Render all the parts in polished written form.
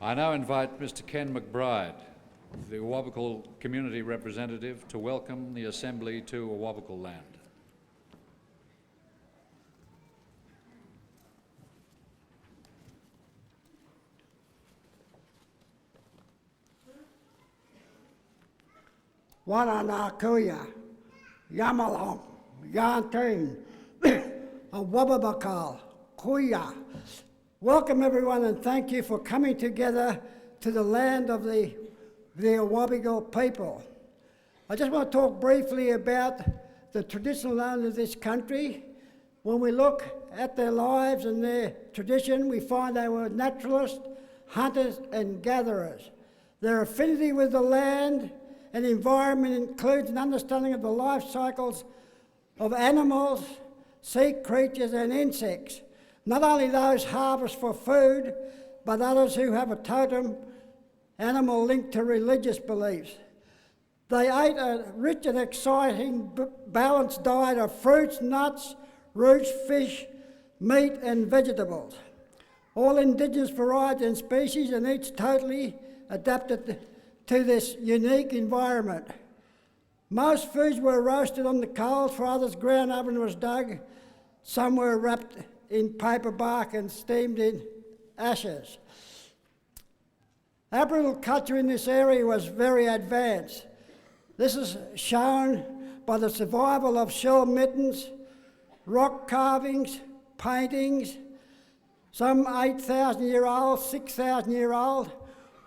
I now invite Mr. Ken McBride, the Awabakal Community Representative, to welcome the Assembly to Awabakal land. Waranakuya, Yamalong, Yantin, Awabakal, Kuya. Welcome everyone and thank you for coming together to the land of the Awabakal people. I just want to talk briefly about the traditional owners of this country. When we look at their lives and their tradition, we find they were naturalists, hunters and gatherers. Their affinity with the land and environment includes an understanding of the life cycles of animals, sea creatures and insects. Not only those harvest for food, but others who have a totem animal linked to religious beliefs. They ate a rich and exciting balanced diet of fruits, nuts, roots, fish, meat and vegetables. All indigenous varieties and species and each totally adapted to this unique environment. Most foods were roasted on the coals, for others ground oven was dug. Some were wrapped in paper bark and steamed in ashes. Aboriginal culture in this area was very advanced. This is shown by the survival of shell mittens, rock carvings, paintings, some 8,000 year old, 6,000 year old.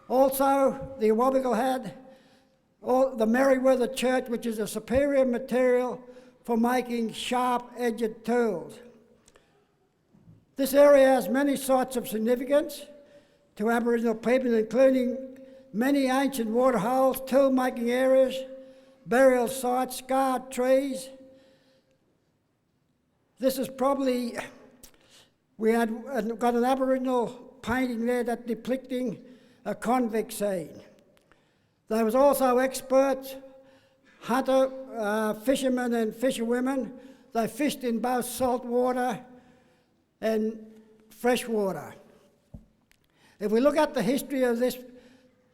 Also, the Awabakal had the Merriweather Church, which is a superior material for making sharp-edged tools. This area has many sites of significance to Aboriginal people, including many ancient waterholes, tool-making areas, burial sites, scarred trees. This is probably, we had got an Aboriginal painting there that depicting a convict scene. There was also experts, hunter, fishermen and fisherwomen. They fished in both salt water and fresh water. If we look at the history of this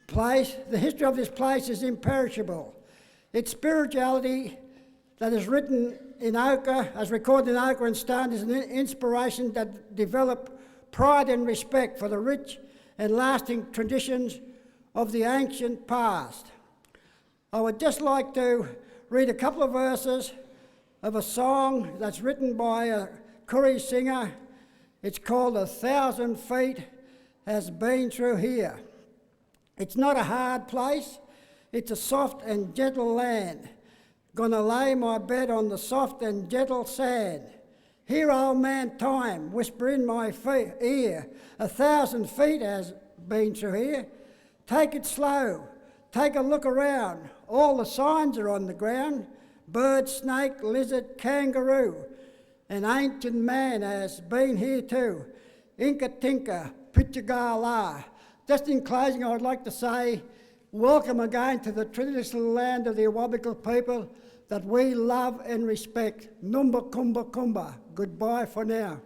place, the history of this place is imperishable. Its spirituality that is written in ochre, as recorded in ochre and stone, is an inspiration that developed pride and respect for the rich and lasting traditions of the ancient past. I would just like to read a couple of verses of a song that's written by a Koori singer. It's called 1,000 Feet Has Been Through Here. It's not a hard place, it's a soft and gentle land. Gonna lay my bed on the soft and gentle sand. Hear old man time whisper in my ear, 1,000 feet has been through here. Take it slow, take a look around. All the signs are on the ground. Bird, snake, lizard, kangaroo. An ancient man has been here too. Inka Tinka, Pitchagala. Just in closing, I would like to say, welcome again to the traditional land of the Awabakal people that we love and respect. Numba Kumba Kumba. Goodbye for now.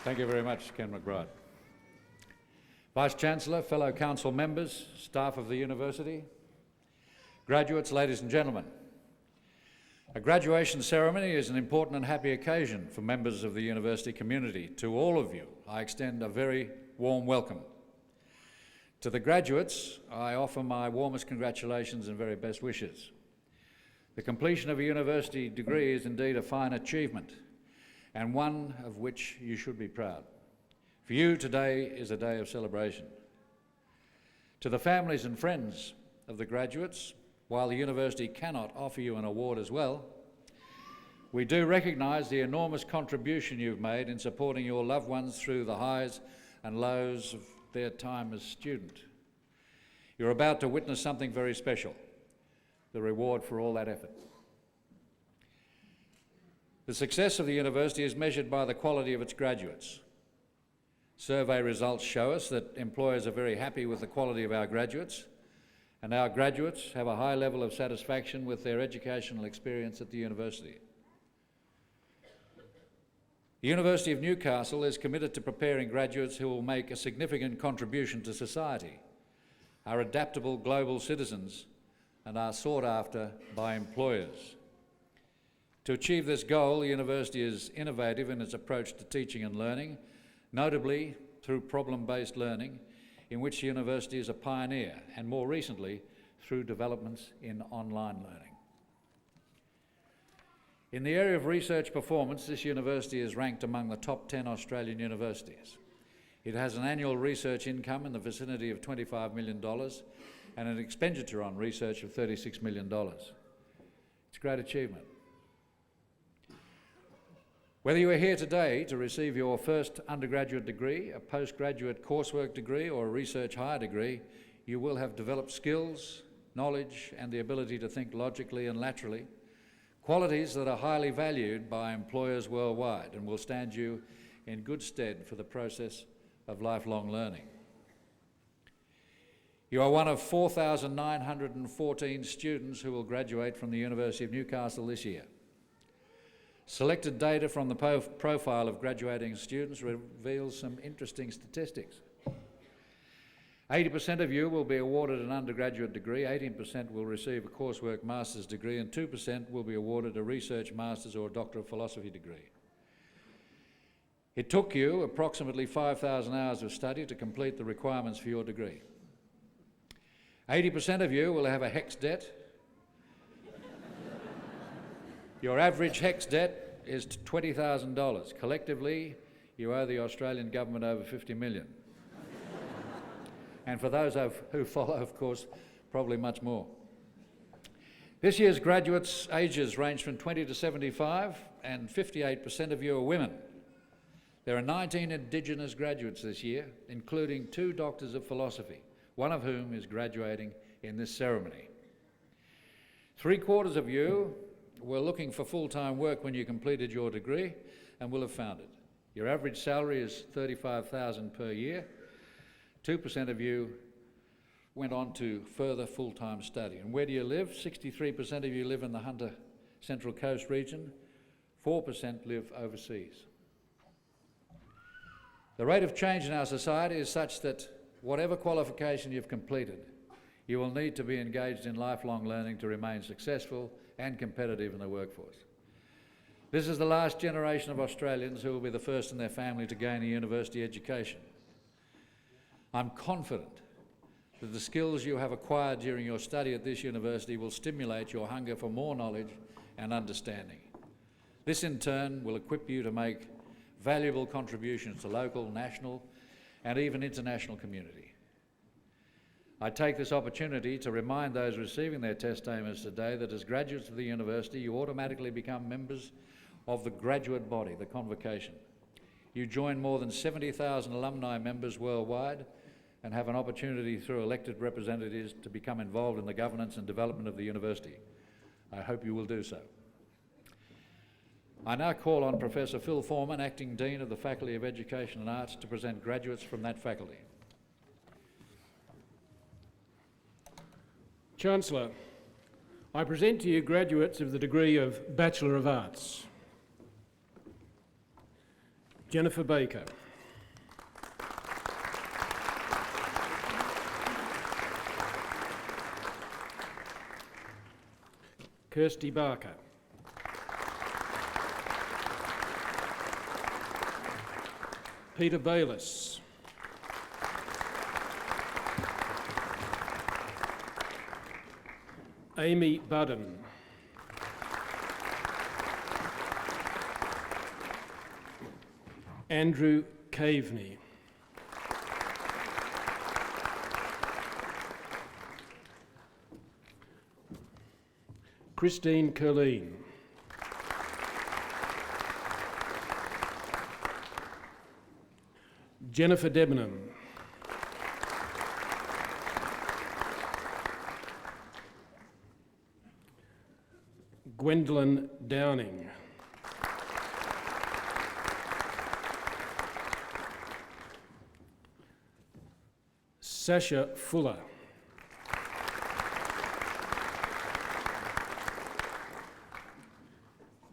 Thank you very much, Ken McBride. Vice-Chancellor, fellow council members, staff of the university, graduates, ladies and gentlemen. A graduation ceremony is an important and happy occasion for members of the university community. To all of you, I extend a very warm welcome. To the graduates, I offer my warmest congratulations and very best wishes. The completion of a university degree is indeed a fine achievement, and one of which you should be proud. For you, today is a day of celebration. To the families and friends of the graduates, while the university cannot offer you an award as well, we do recognise the enormous contribution you've made in supporting your loved ones through the highs and lows of their time as student. You're about to witness something very special, the reward for all that effort. The success of the university is measured by the quality of its graduates. Survey results show us that employers are very happy with the quality of our graduates, and our graduates have a high level of satisfaction with their educational experience at the university. The University of Newcastle is committed to preparing graduates who will make a significant contribution to society, are adaptable global citizens, and are sought after by employers. To achieve this goal, the university is innovative in its approach to teaching and learning, notably through problem-based learning, in which the university is a pioneer, and more recently, through developments in online learning. In the area of research performance, this university is ranked among the top 10 Australian universities. It has an annual research income in the vicinity of $25 million and an expenditure on research of $36 million. It's a great achievement. Whether you are here today to receive your first undergraduate degree, a postgraduate coursework degree, or a research higher degree, you will have developed skills, knowledge, and the ability to think logically and laterally, qualities that are highly valued by employers worldwide and will stand you in good stead for the process of lifelong learning. You are one of 4,914 students who will graduate from the University of Newcastle this year. Selected data from the profile of graduating students reveals some interesting statistics. 80% of you will be awarded an undergraduate degree, 18% will receive a coursework master's degree, and 2% will be awarded a research master's or a Doctor of Philosophy degree. It took you approximately 5,000 hours of study to complete the requirements for your degree. 80% of you will have a HECS debt. Your average HECS debt is $20,000. Collectively, you owe the Australian government over $50 million. And for those who follow, of course, probably much more. This year's graduates' ages range from 20 to 75, and 58% of you are women. There are 19 Indigenous graduates this year, including 2 Doctors of Philosophy, one of whom is graduating in this ceremony. 3/4 of you were looking for full-time work when you completed your degree and will have found it. Your average salary is $35,000 per year. 2% of you went on to further full-time study. And where do you live? 63% of you live in the Hunter Central Coast region. 4% live overseas. The rate of change in our society is such that whatever qualification you've completed, you will need to be engaged in lifelong learning to remain successful and competitive in the workforce. This is the last generation of Australians who will be the first in their family to gain a university education. I'm confident that the skills you have acquired during your study at this university will stimulate your hunger for more knowledge and understanding. This in turn will equip you to make valuable contributions to local, national and even international community. I take this opportunity to remind those receiving their testaments today that as graduates of the university, you automatically become members of the graduate body, the Convocation. You join more than 70,000 alumni members worldwide and have an opportunity through elected representatives to become involved in the governance and development of the university. I hope you will do so. I now call on Professor Phil Foreman, Acting Dean of the Faculty of Education and Arts, to present graduates from that faculty. Chancellor, I present to you graduates of the degree of Bachelor of Arts. Jennifer Baker. Kirsty Barker. Peter Bayliss. Amy Budden. Andrew Caveney. Christine Curleen. Jennifer Debenham. Gwendolyn Downing. Sasha Fuller.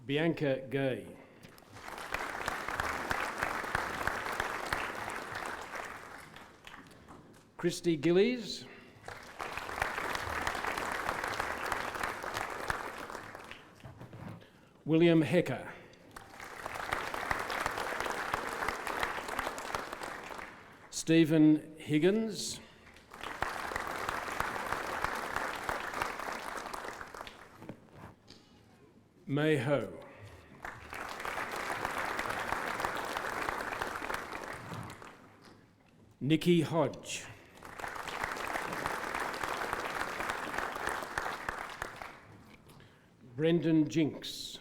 Bianca Gay. Christy Gillies. William Hecker. Stephen Higgins. May Ho. Nikki Hodge. Brendan Jinks.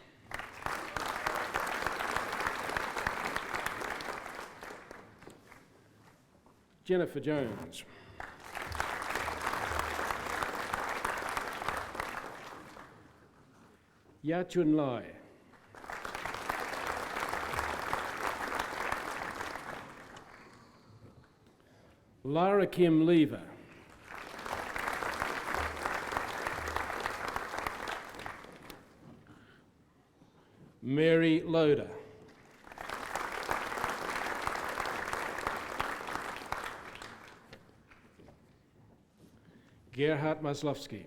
Jennifer Jones. Ya Chun Lai. Lara Kim Lever. Mary Loader. Gerhard Maslowski.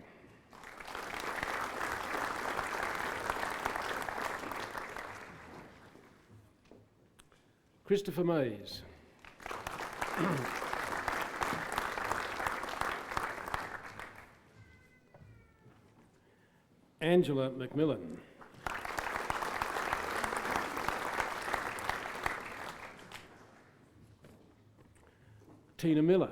Christopher Mays. Angela McMillan. Tina Miller.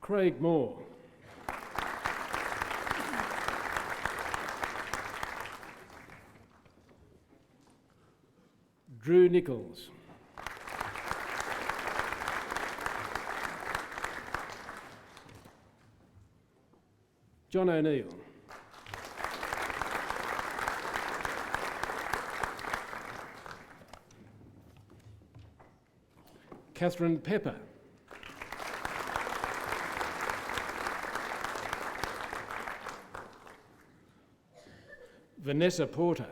Craig Moore. Drew Nichols. John O'Neill. Catherine Pepper. Vanessa Porter.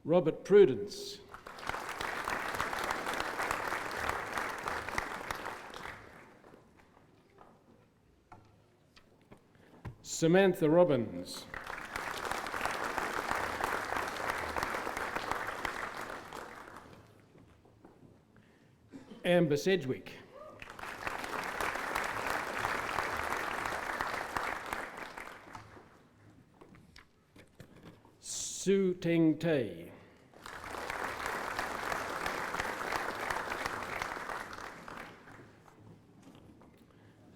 Robert Prudence. Samantha Robbins. Amber Sedgwick. Su Teng Tay.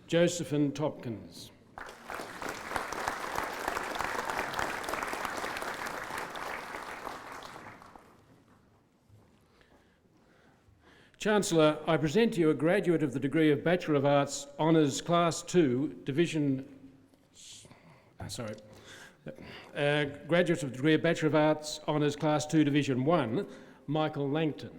Josephine Topkins. Chancellor, I present to you a graduate of the degree of Bachelor of Arts Honours Class 2, Division... graduate of the degree of Bachelor of Arts Honours Class 2, Division 1, Michael Langton.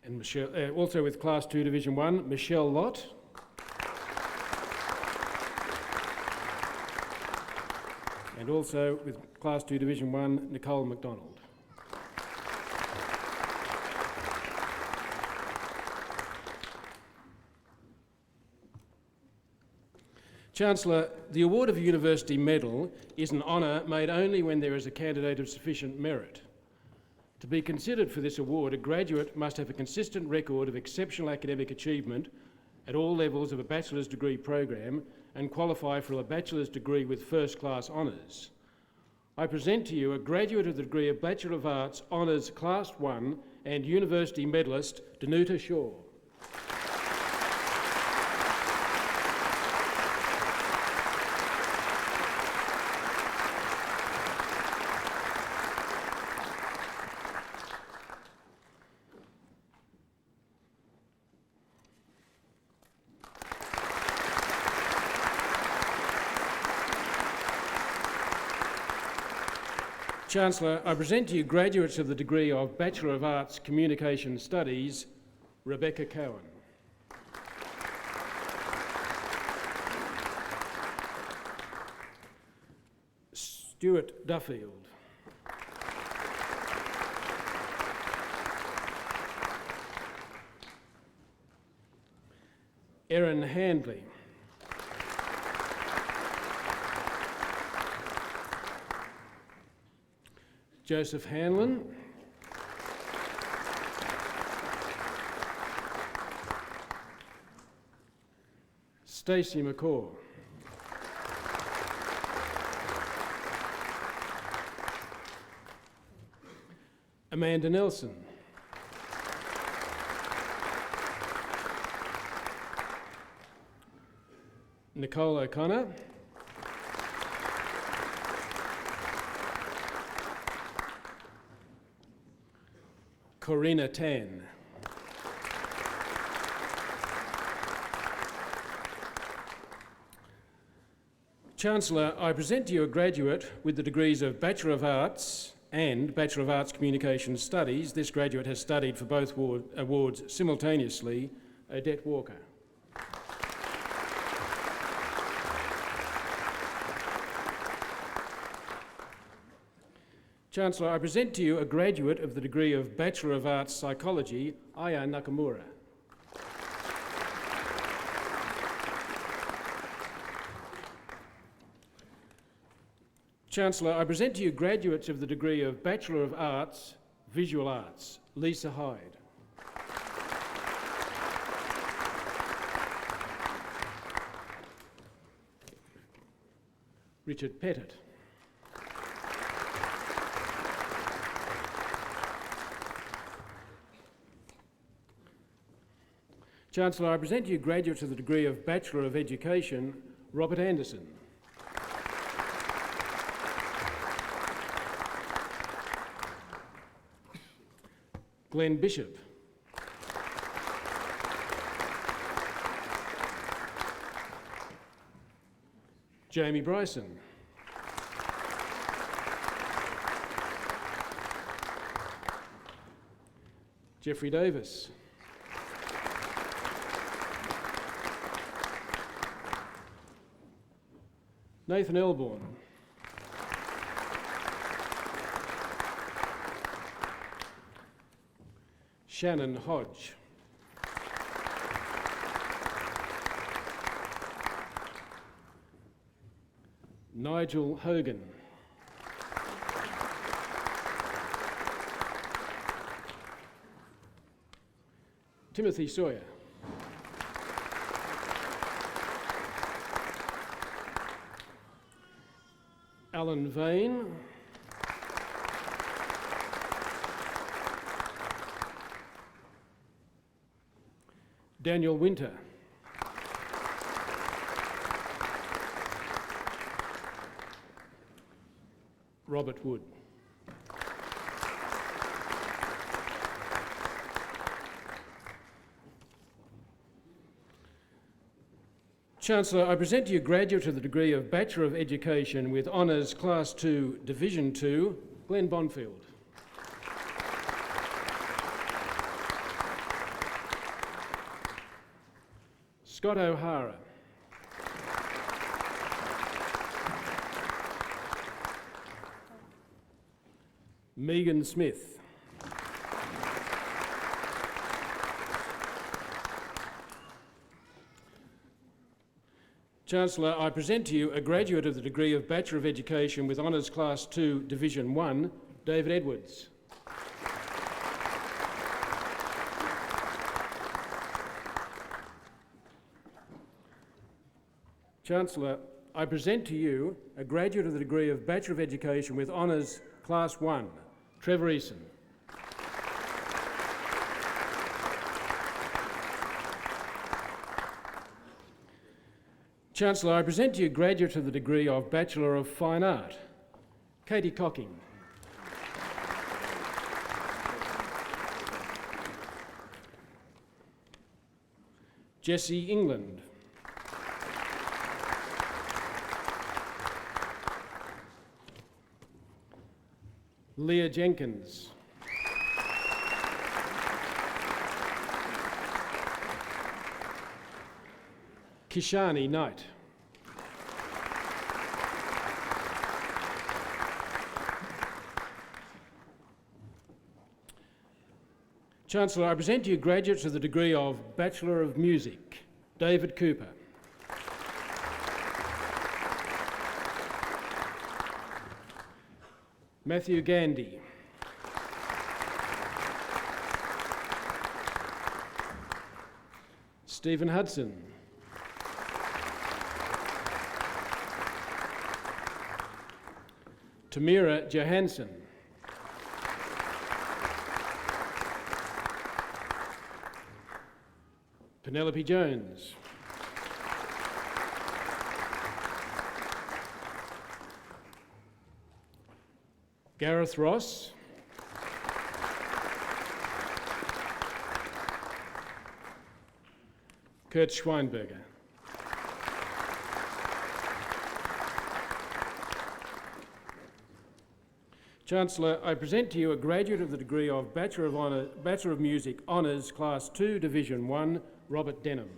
And Michelle, also with Class 2, Division 1, Michelle Lott. And also with Class 2, Division 1, Nicole MacDonald. Chancellor, the award of a university medal is an honour made only when there is a candidate of sufficient merit. To be considered for this award, a graduate must have a consistent record of exceptional academic achievement at all levels of a bachelor's degree program and qualify for a bachelor's degree with first-class honours. I present to you a graduate of the degree of Bachelor of Arts Honours Class 1 and university medalist, Danuta Shaw. Chancellor, I present to you graduates of the degree of Bachelor of Arts Communication Studies, Rebecca Cowan. Stuart Duffield. Erin Handley. Joseph Hanlon. Stacey McCaw. Amanda Nelson. Nicole O'Connor. Corina Tan. Chancellor, I present to you a graduate with the degrees of Bachelor of Arts and Bachelor of Arts Communication Studies. This graduate has studied for both awards simultaneously, Odette Walker. Chancellor, I present to you a graduate of the degree of Bachelor of Arts Psychology, Aya Nakamura. Chancellor, I present to you graduates of the degree of Bachelor of Arts, Visual Arts, Lisa Hyde. Richard Pettit. Chancellor, I present to you graduates of the degree of Bachelor of Education, Robert Anderson. Glenn Bishop. Jamie Bryson. Jeffrey Davis. Nathan Elborn. Shannon Hodge. Nigel Hogan. Timothy Sawyer. Alan Vane. Daniel Winter. Robert Wood. Chancellor, I present to you graduate of the degree of Bachelor of Education with Honours Class 2, Division 2, Glenn Bonfield. Scott O'Hara. Megan Smith. Chancellor, I present to you a graduate of the degree of Bachelor of Education with Honours Class 2, Division 1, David Edwards. Chancellor, I present to you a graduate of the degree of Bachelor of Education with Honours Class 1, Trevor Eason. Chancellor, I present to you graduate of the degree of Bachelor of Fine Art, Katie Cocking. Jessie England. Leah Jenkins. Kishani Knight. Chancellor, I present to you graduates of the degree of Bachelor of Music, David Cooper. Matthew Gandy. Stephen Hudson. Tamira Johansson. Penelope Jones. Gareth Ross. Kurt Schweinberger. Chancellor, I present to you a graduate of the degree of Bachelor of Music Honours, Class 2, Division 1, Robert Denham.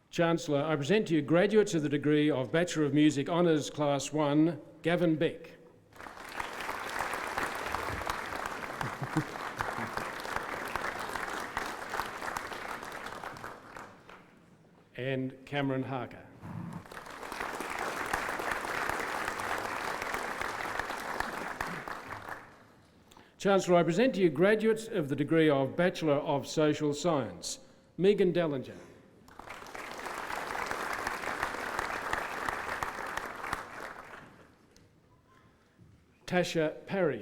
Chancellor, I present to you graduates of the degree of Bachelor of Music Honours, Class 1, Gavin Beck. And Cameron Harker. Chancellor, I present to you graduates of the degree of Bachelor of Social Science, Megan Dellinger. Tasha Parry.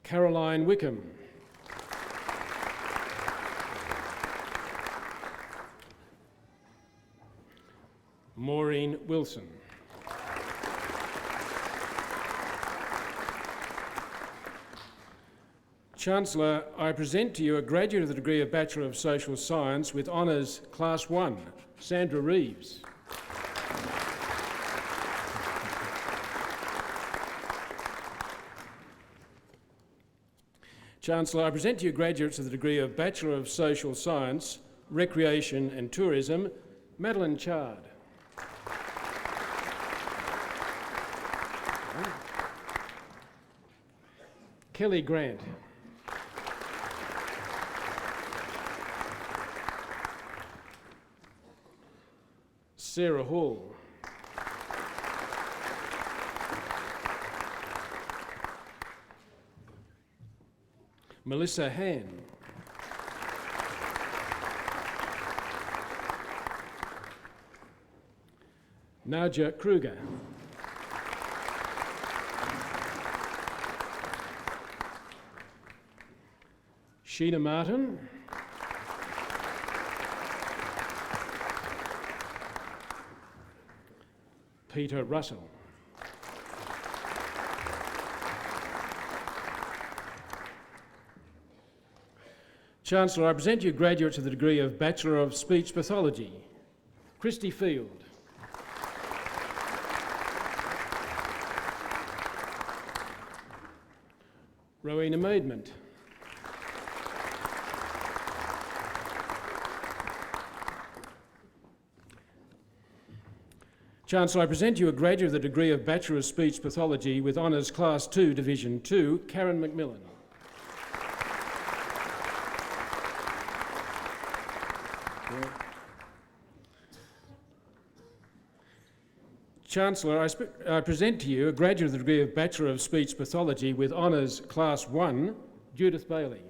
Caroline Wickham. Maureen Wilson. Chancellor, I present to you a graduate of the degree of Bachelor of Social Science with Honours Class 1, Sandra Reeves. Chancellor, I present to you graduates of the degree of Bachelor of Social Science, Recreation and Tourism, Madeline Chard. Kelly Grant. Sarah Hall. Melissa Han. Naja Kruger. Sheena Martin. Peter Russell. Chancellor, I present you graduates of the degree of Bachelor of Speech Pathology, Christy Field. Rowena Maidment. Chancellor, I present you a graduate of the degree of Bachelor of Speech Pathology with Honours Class 2, Division 2, Karen McMillan. Chancellor, I present to you a graduate of the degree of Bachelor of Speech Pathology with Honours Class 1, Judith Bailey.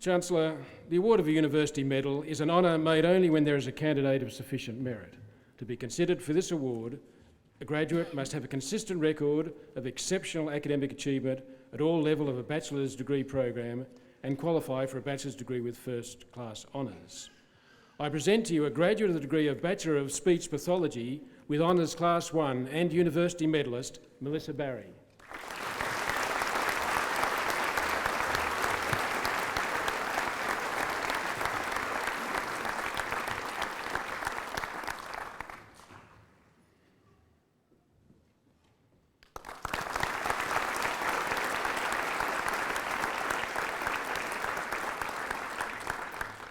Chancellor, the award of a university medal is an honour made only when there is a candidate of sufficient merit. To be considered for this award, a graduate must have a consistent record of exceptional academic achievement at all levels of a bachelor's degree program and qualify for a bachelor's degree with first-class honours. I present to you a graduate of the degree of Bachelor of Speech Pathology with Honours Class 1 and University Medalist Melissa Barry.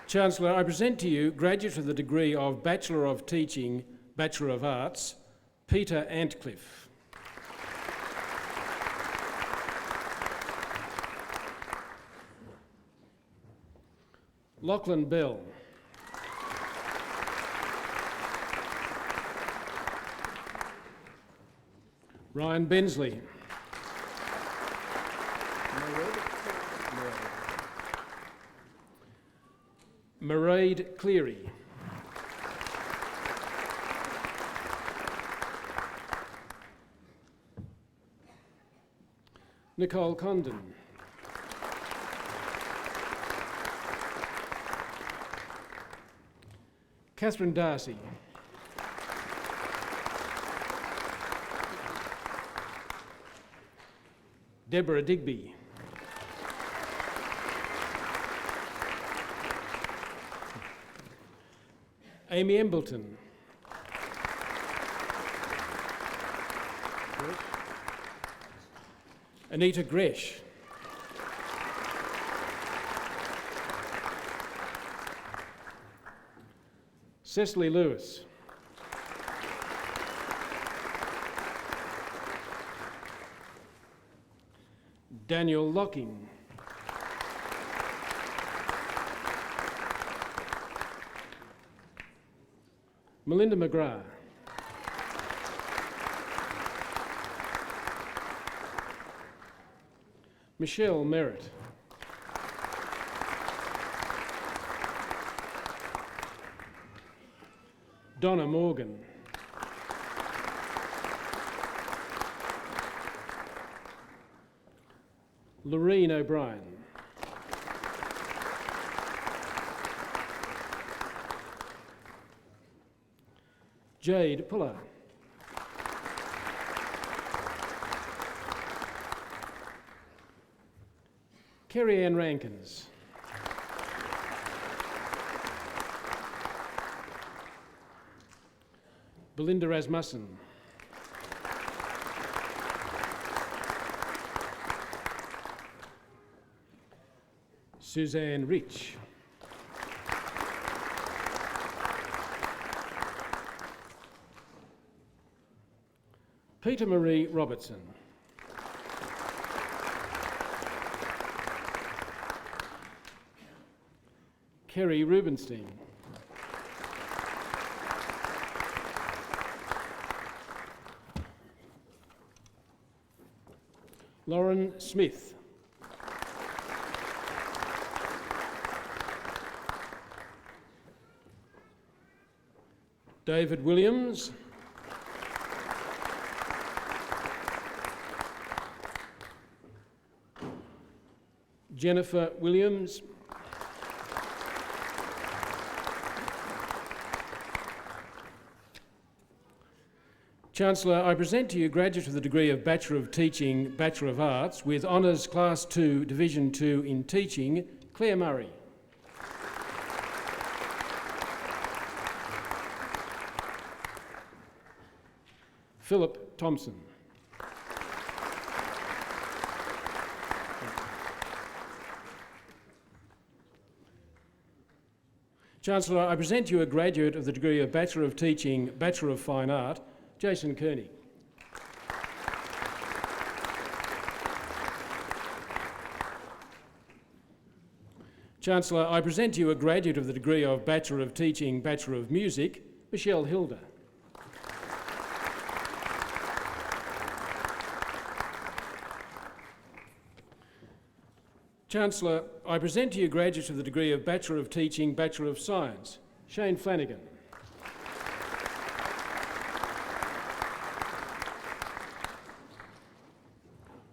Chancellor, I present to you graduate of the degree of Bachelor of Teaching, Bachelor of Arts, Peter Antcliffe. Lachlan Bell. Ryan Bensley. Mairead Cleary. Nicole Condon. Catherine Darcy. Deborah Digby. Amy Embleton. Anita Gresh. Cecily Lewis. Daniel Locking. Melinda McGrath. Michelle Merritt. Donna Morgan. Loreen O'Brien. Jade Puller. Kerry Ann Rankins. Belinda Rasmussen. Suzanne Rich. Peter Marie Robertson. Kerry Rubenstein. Lauren Smith. David Williams. Jennifer Williams. Chancellor, I present to you graduate of the degree of Bachelor of Teaching, Bachelor of Arts with Honours Class 2, Division 2 in Teaching, Claire Murray. Philip Thompson. Chancellor, I present you a graduate of the degree of Bachelor of Teaching, Bachelor of Fine Art, Jason Kearney. Chancellor, I present you a graduate of the degree of Bachelor of Teaching, Bachelor of Music, Michelle Hilda. Chancellor, I present to you graduates of the degree of Bachelor of Teaching, Bachelor of Science, Shane Flanagan.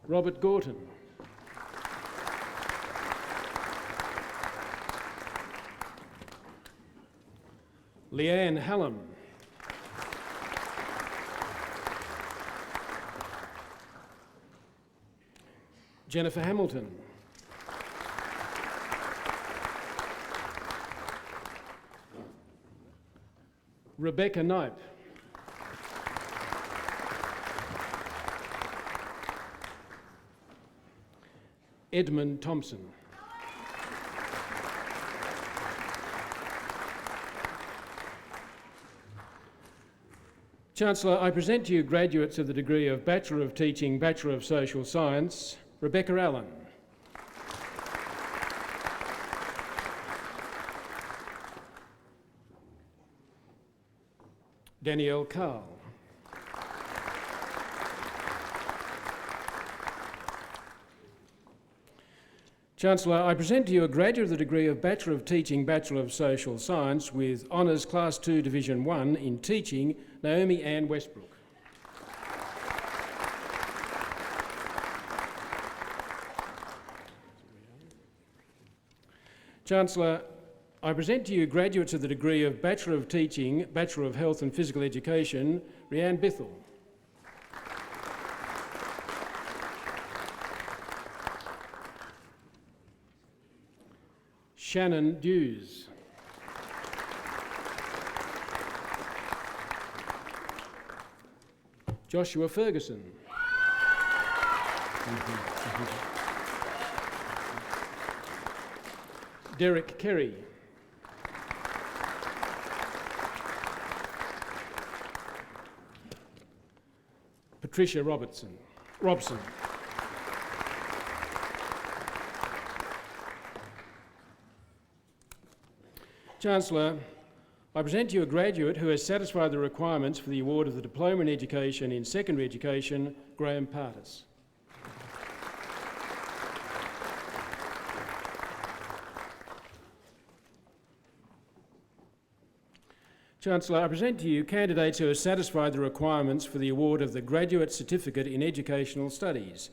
Robert Gorton. Leanne Hallam. Jennifer Hamilton. Rebecca Knipe. Edmund Thompson. Chancellor, I present to you graduates of the degree of Bachelor of Teaching, Bachelor of Social Science, Rebecca Allen. Danielle Carl. Chancellor, I present to you a graduate of the degree of Bachelor of Teaching, Bachelor of Social Science with Honours Class 2 Division 1 in Teaching, Naomi Ann Westbrook. Chancellor, I present to you graduates of the degree of Bachelor of Teaching, Bachelor of Health and Physical Education, Rhianne Bithell. Shannon Dews. Joshua Ferguson. Derek Kerry. Patricia Robson. Chancellor, I present to you a graduate who has satisfied the requirements for the award of the Diploma in Education in Secondary Education, Graham Partis. Chancellor, I present to you candidates who have satisfied the requirements for the award of the Graduate Certificate in Educational Studies.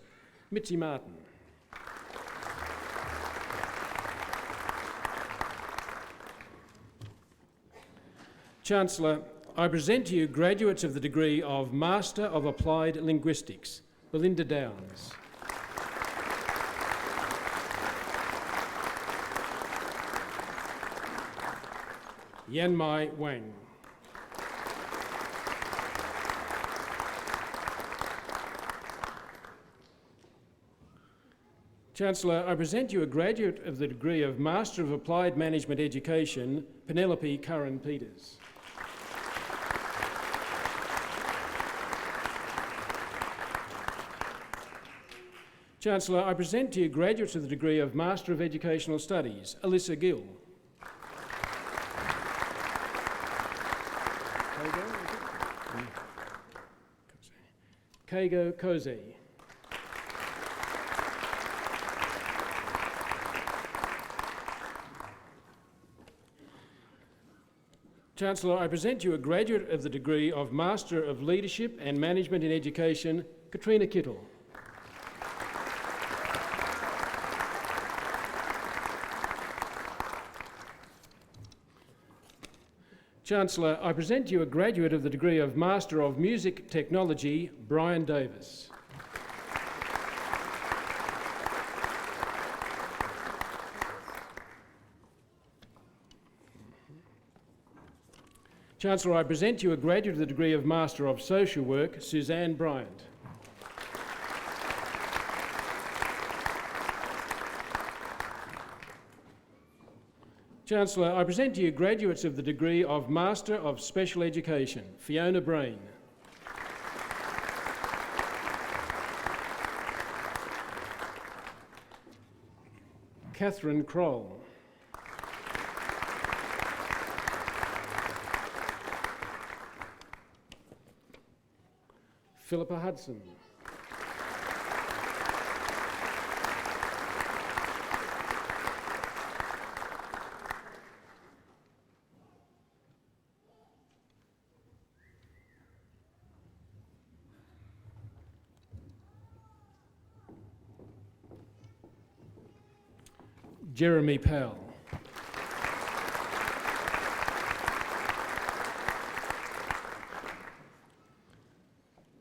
Mitzi Martin. Chancellor, I present to you graduates of the degree of Master of Applied Linguistics. Belinda Downs. Yanmai Wang. Chancellor, I present you a graduate of the degree of Master of Applied Management Education, Penelope Curran Peters. Chancellor, I present to you graduates of the degree of Master of Educational Studies, Alyssa Gill. Keigo Koze. Chancellor, I present you a graduate of the degree of Master of Leadership and Management in Education, Katrina Kittle. Chancellor, I present you a graduate of the degree of Master of Music Technology, Brian Davis. Chancellor, I present you a graduate of the degree of Master of Social Work, Suzanne Bryant. Chancellor, I present to you graduates of the degree of Master of Special Education, Fiona Brain. Catherine Kroll. Philippa Hudson. Jeremy Powell.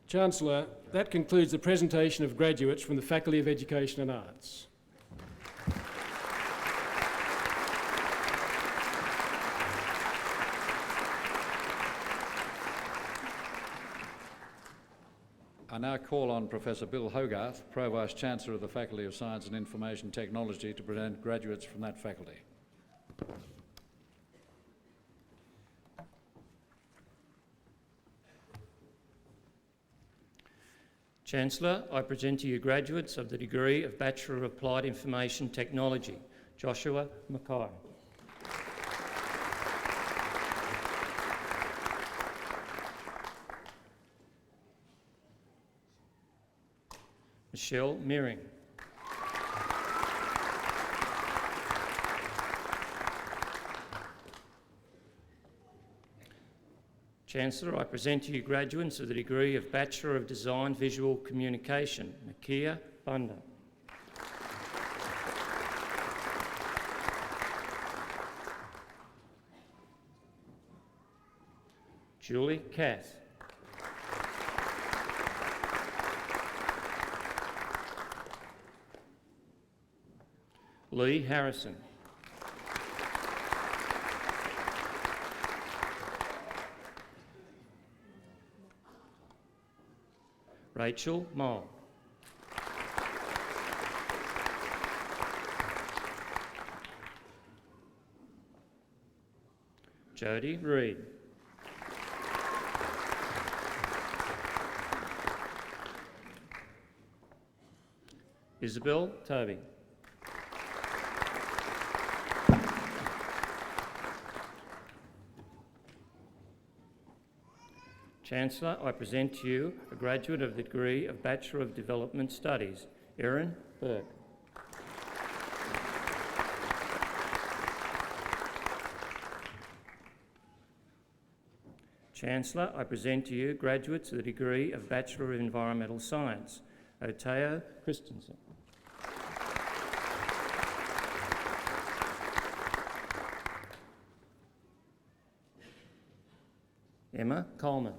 Chancellor, that concludes the presentation of graduates from the Faculty of Education and Arts. I now call on Professor Bill Hogarth, Pro-Vice Chancellor of the Faculty of Science and Information Technology, to present graduates from that faculty. Chancellor, I present to you graduates of the degree of Bachelor of Applied Information Technology, Joshua Mackay. Michelle Mearing. Chancellor, I present to you graduates of the degree of Bachelor of Design Visual Communication, Nakia Bunda. Julie Cath. Lee Harrison. Rachel Moll. Jodie Reid. Isabel Toby. Chancellor, I present to you a graduate of the degree of Bachelor of Development Studies, Erin Burke. Chancellor, I present to you graduates of the degree of Bachelor of Environmental Science, Oteo Christensen. Emma Coleman.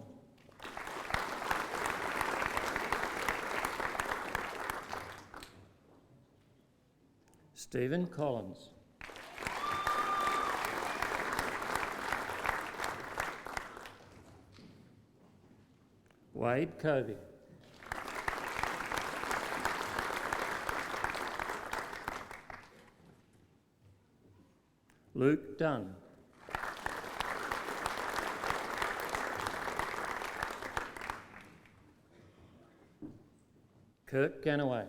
Stephen Collins. Wade Covey. Luke Dunn. Kirk Ganaway.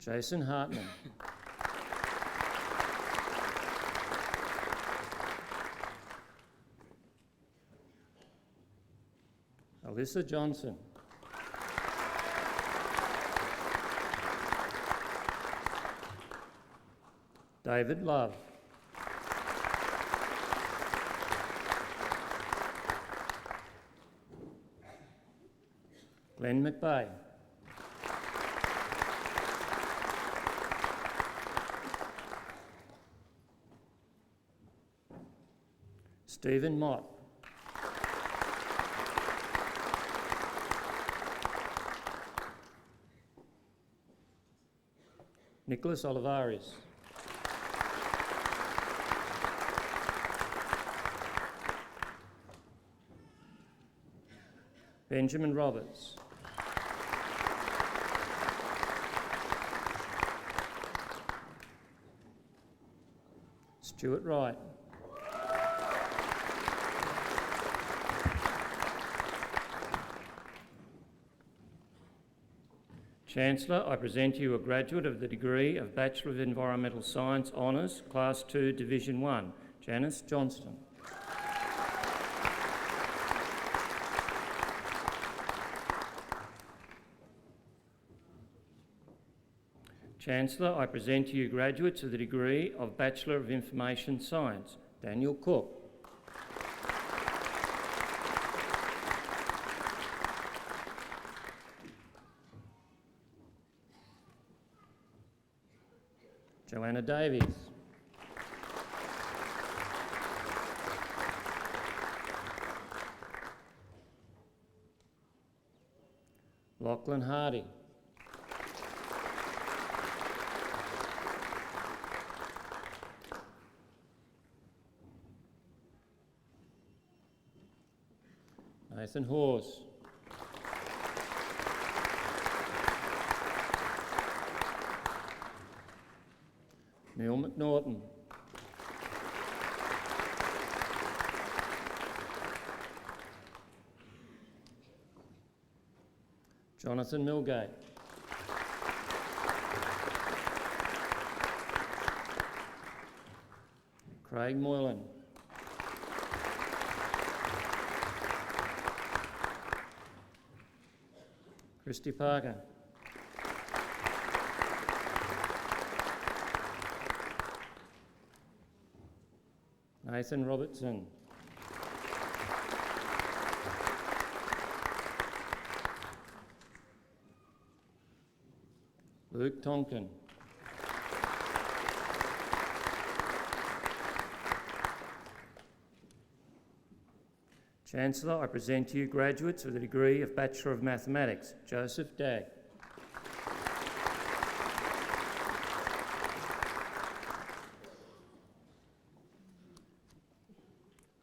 Jason Hartman. Alyssa Johnson. David Love. Glenn McVeigh. Stephen Mott. Nicholas Olivares. Benjamin Roberts. Stuart Wright. Chancellor, I present to you a graduate of the degree of Bachelor of Environmental Science Honours, Class 2, Division 1, Janice Johnston. Chancellor, I present to you graduates of the degree of Bachelor of Information Science, Daniel Cook. Joanna Davies. Lachlan Hardy. Nathan Hawes. Neil McNaughton. Jonathan Milgate. Craig Moylan. Christy Parker. Nathan Robertson. Luke Tonkin. Chancellor, I present to you graduates of the degree of Bachelor of Mathematics, Joseph Dagg.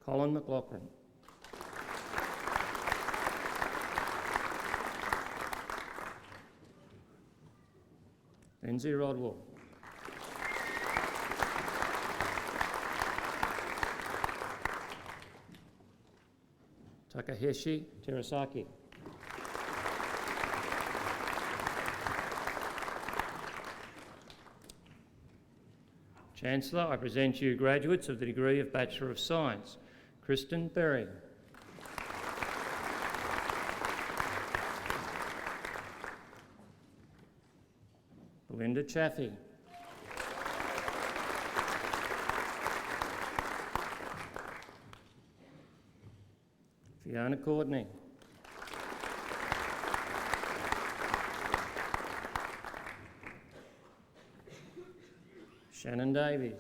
Colin McLaughlin. Lindsay Rodwell. Takahashi Terasaki. Chancellor, I present you graduates of the degree of Bachelor of Science, Kristen Berry. Belinda Chaffee. Fiona Courtney. Shannon Davies.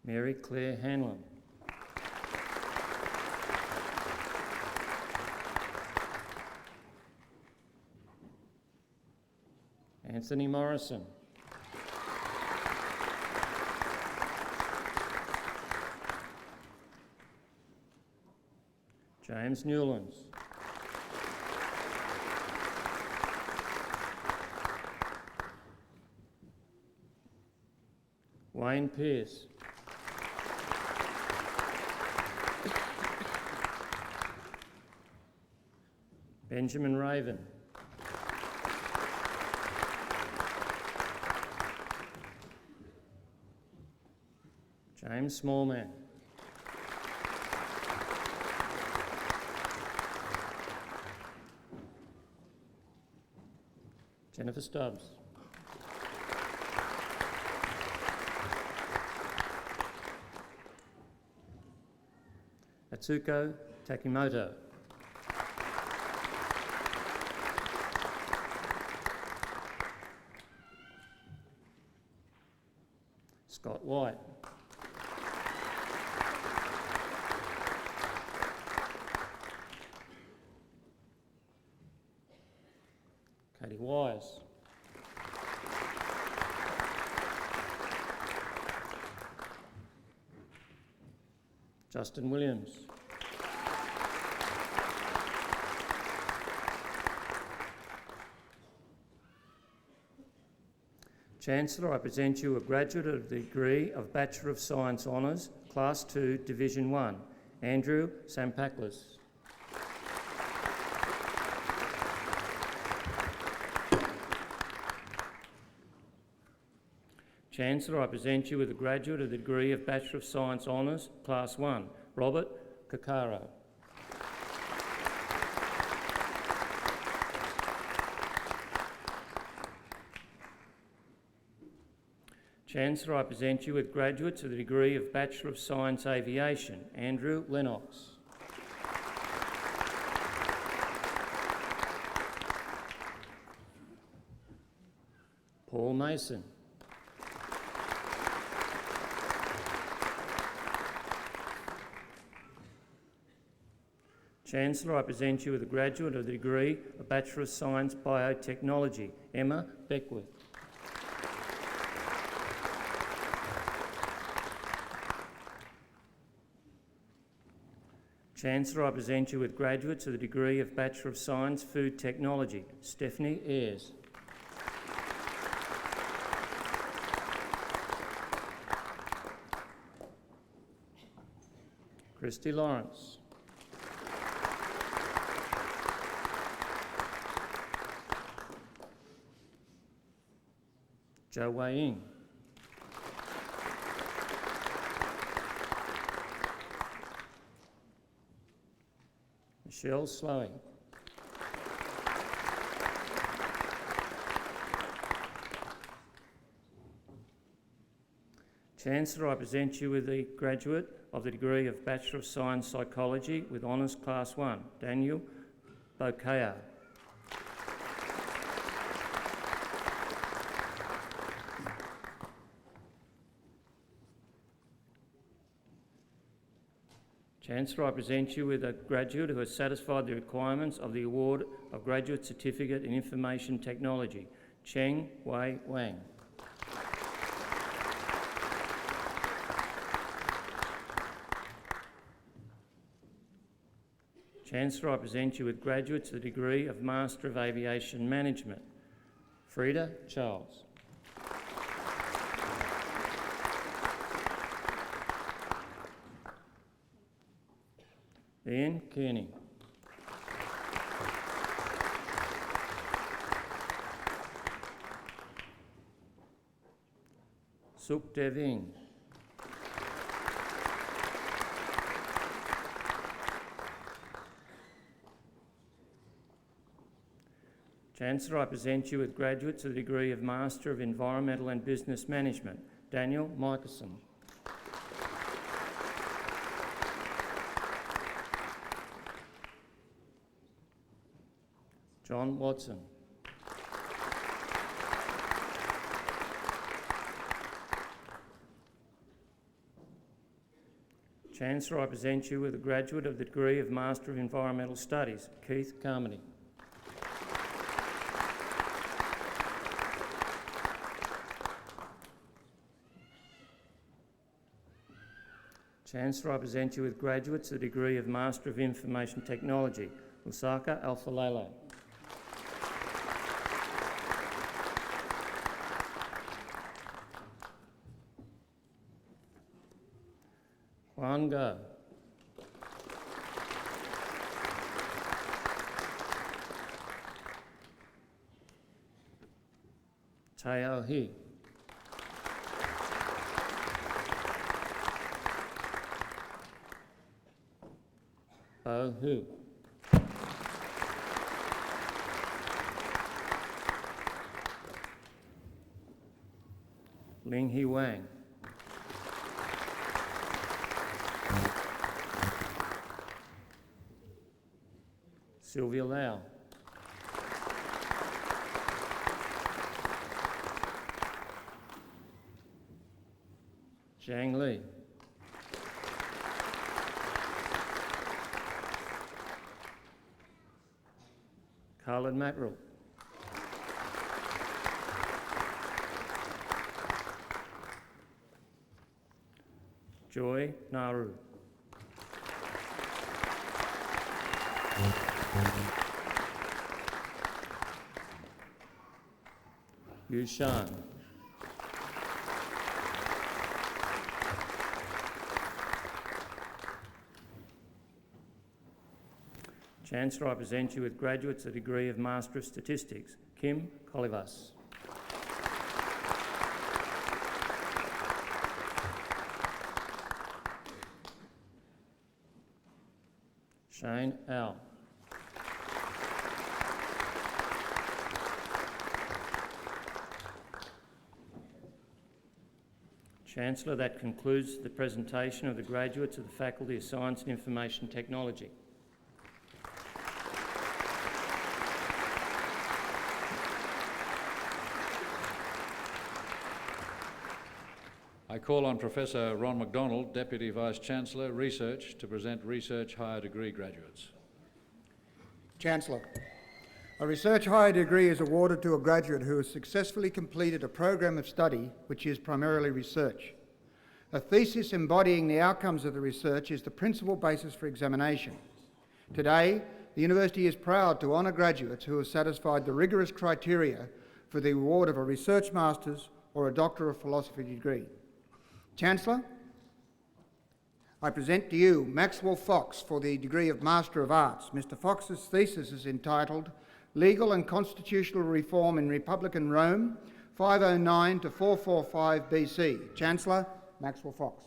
Mary Claire Hanlon. Anthony Morrison. James Newlands. Wayne Pearce. Benjamin Raven. James Smallman. Jennifer Stubbs. Atsuko Takimoto. Scott White. Katie Wise. Justin Williams. Chancellor, I present you a graduate of the degree of Bachelor of Science Honours, Class 2, Division 1, Andrew Sampaklis. Chancellor, I present you with a graduate of the degree of Bachelor of Science Honours, Class 1, Robert Kakaro. Chancellor, I present you with graduates of the degree of Bachelor of Science Aviation, Andrew Lennox. Paul Mason. Chancellor, I present you with a graduate of the degree of Bachelor of Science Biotechnology, Emma Beckwith. Chancellor, I present you with graduates of the degree of Bachelor of Science Food Technology, Stephanie Ayres. Christy Lawrence. Jo Wei Ying. Michelle Slowey. Chancellor, I present you with the graduate of the degree of Bachelor of Science Psychology with Honours Class 1, Daniel Bokaya. Chancellor, I present you with a graduate who has satisfied the requirements of the award of Graduate Certificate in Information Technology, Cheng Wei Wang. Chancellor, I present you with graduates of the degree of Master of Aviation Management, Frida Charles. Ian Kearney. Suk Deving. Chancellor, I present you with graduates of the degree of Master of Environmental and Business Management, Daniel Michelson. John Watson. Chancellor, I present you with a graduate of the degree of Master of Environmental Studies, Keith Carmody. Chancellor, I present you with graduates of the degree of Master of Information Technology, Lusaka Alphalele. Juan Go. Teo He. Bo Hu. Ling He Wang. Sylvia Lau. Zhang Li. Carlin Mackerel. Joy Naru. Yu Shan. Chancellor, I present you with graduates of the degree of Master of Statistics, Kim Colivas. Shane Al. Chancellor, that concludes the presentation of the graduates of the Faculty of Science and Information Technology. I call on Professor Ron McDonald, Deputy Vice-Chancellor, Research, to present Research Higher Degree graduates. Chancellor, a research higher degree is awarded to a graduate who has successfully completed a program of study which is primarily research. A thesis embodying the outcomes of the research is the principal basis for examination. Today, the University is proud to honour graduates who have satisfied the rigorous criteria for the award of a Research Master's or a Doctor of Philosophy degree. Chancellor, I present to you Maxwell Fox for the degree of Master of Arts. Mr. Fox's thesis is entitled Legal and Constitutional Reform in Republican Rome, 509 to 445 BC. Chancellor, Maxwell Fox.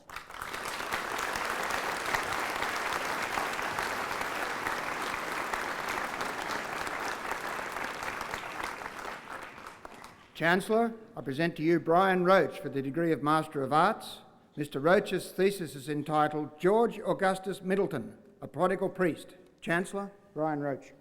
Chancellor, I present to you Brian Roach for the degree of Master of Arts. Mr. Roach's thesis is entitled George Augustus Middleton, a Prodigal Priest. Chancellor, Brian Roach.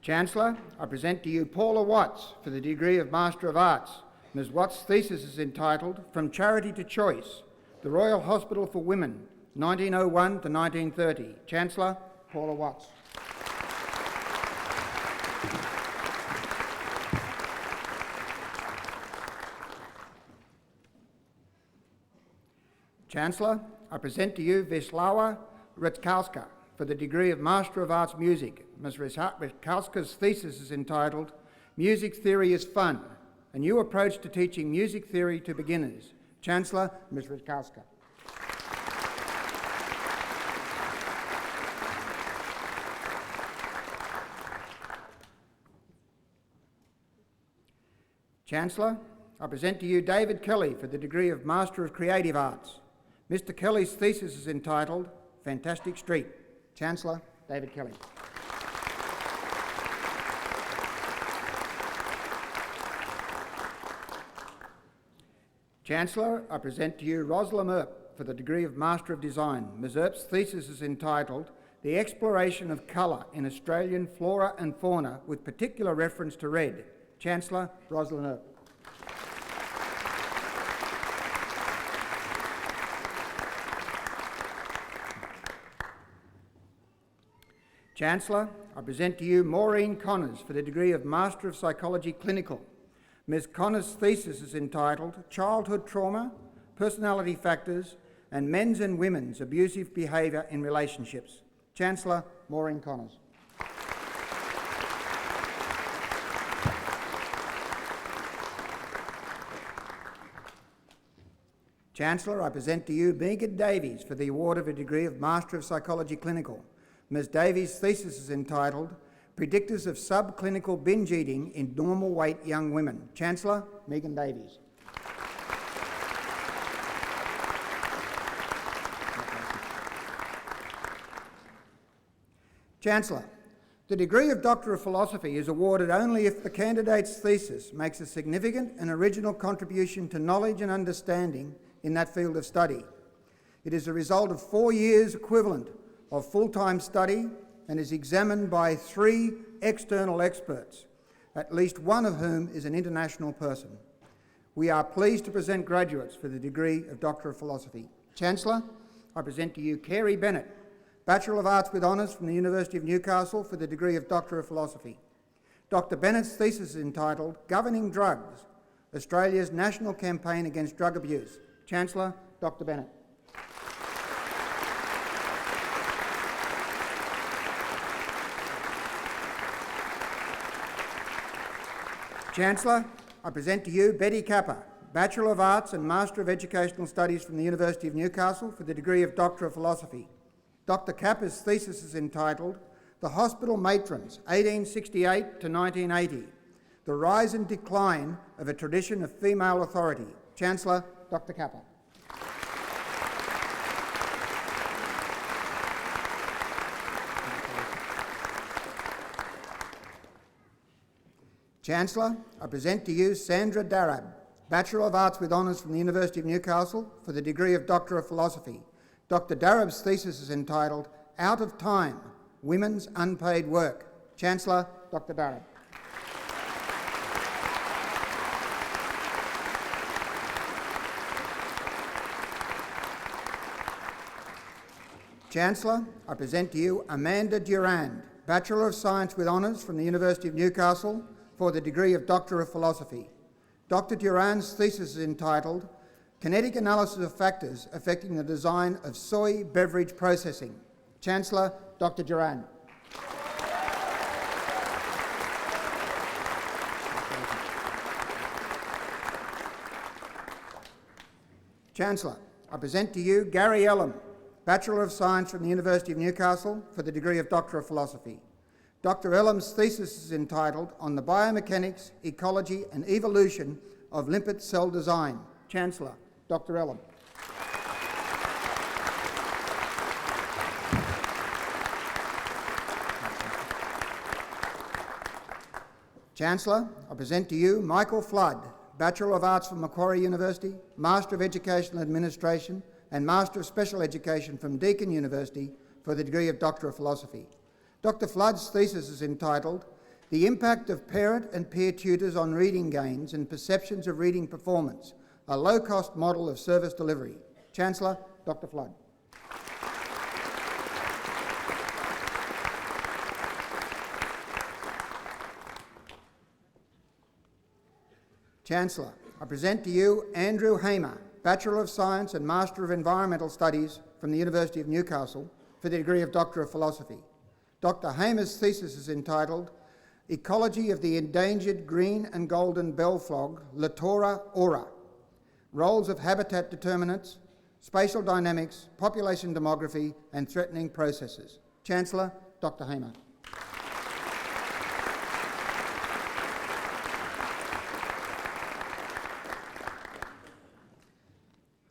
Chancellor, I present to you Paula Watts for the degree of Master of Arts. Ms. Watts' thesis is entitled From Charity to Choice, the Royal Hospital for Women, 1901 to 1930. Chancellor, Paula Watts. Chancellor, I present to you Wisława Rutkowska for the degree of Master of Arts Music. Ms. Rutkowska's thesis is entitled Music Theory is Fun, a new approach to teaching music theory to beginners. Chancellor, Ms. Rutkowska. Chancellor, I present to you David Kelly for the degree of Master of Creative Arts. Mr. Kelly's thesis is entitled Fantastic Street. Chancellor, David Kelly. Chancellor, I present to you Rosalind Earp for the degree of Master of Design. Ms. Earp's thesis is entitled The Exploration of Colour in Australian Flora and Fauna with particular reference to red. Chancellor, Rosalind Earp. Chancellor, I present to you Maureen Connors for the degree of Master of Psychology Clinical. Ms. Connors' thesis is entitled Childhood Trauma, Personality Factors and Men's and Women's Abusive Behaviour in Relationships. Chancellor, Maureen Connors. Chancellor, I present to you Megan Davies for the award of a degree of Master of Psychology Clinical. Ms. Davies' thesis is entitled Predictors of Subclinical Binge Eating in Normal Weight Young Women. Chancellor, Megan Davies. Chancellor, the degree of Doctor of Philosophy is awarded only if the candidate's thesis makes a significant and original contribution to knowledge and understanding in that field of study. It is a result of 4 years equivalent of full-time study and is examined by 3 external experts, at least one of whom is an international person. We are pleased to present graduates for the degree of Doctor of Philosophy. Chancellor, I present to you Carey Bennett, Bachelor of Arts with Honours from the University of Newcastle for the degree of Doctor of Philosophy. Dr. Bennett's thesis is entitled Governing Drugs, Australia's National Campaign Against Drug Abuse. Chancellor, Dr. Bennett. Chancellor, I present to you Betty Capper, Bachelor of Arts and Master of Educational Studies from the University of Newcastle for the degree of Doctor of Philosophy. Dr. Capper's thesis is entitled The Hospital Matrons, 1868 to 1980, The Rise and Decline of a Tradition of Female Authority. Chancellor, Dr. Capper. Chancellor, I present to you Sandra Darab, Bachelor of Arts with Honours from the University of Newcastle for the degree of Doctor of Philosophy. Dr. Darab's thesis is entitled Out of Time, Women's Unpaid Work. Chancellor, Dr. Darab. Chancellor, I present to you Amanda Durand, Bachelor of Science with Honours from the University of Newcastle for the degree of Doctor of Philosophy. Dr Durand's thesis is entitled Kinetic Analysis of Factors Affecting the Design of Soy Beverage Processing. Chancellor, Dr Durand. Chancellor, I present to you Gary Ellum, Bachelor of Science from the University of Newcastle for the degree of Doctor of Philosophy. Dr Ellum's thesis is entitled On the Biomechanics, Ecology and Evolution of Limpet Cell Design. Chancellor, Dr Ellum. Chancellor, I present to you Michael Flood, Bachelor of Arts from Macquarie University, Master of Educational Administration and Master of Special Education from Deakin University for the degree of Doctor of Philosophy. Dr Flood's thesis is entitled The Impact of Parent and Peer Tutors on Reading Gains and Perceptions of Reading Performance, a low-cost model of service delivery. Chancellor, Dr Flood. Chancellor, I present to you Andrew Hamer, Bachelor of Science and Master of Environmental Studies from the University of Newcastle for the degree of Doctor of Philosophy. Dr Hamer's thesis is entitled Ecology of the Endangered Green and Golden Bellfrog, Litora aura, Roles of Habitat Determinants, Spatial Dynamics, Population Demography and Threatening Processes. Chancellor, Dr Hamer.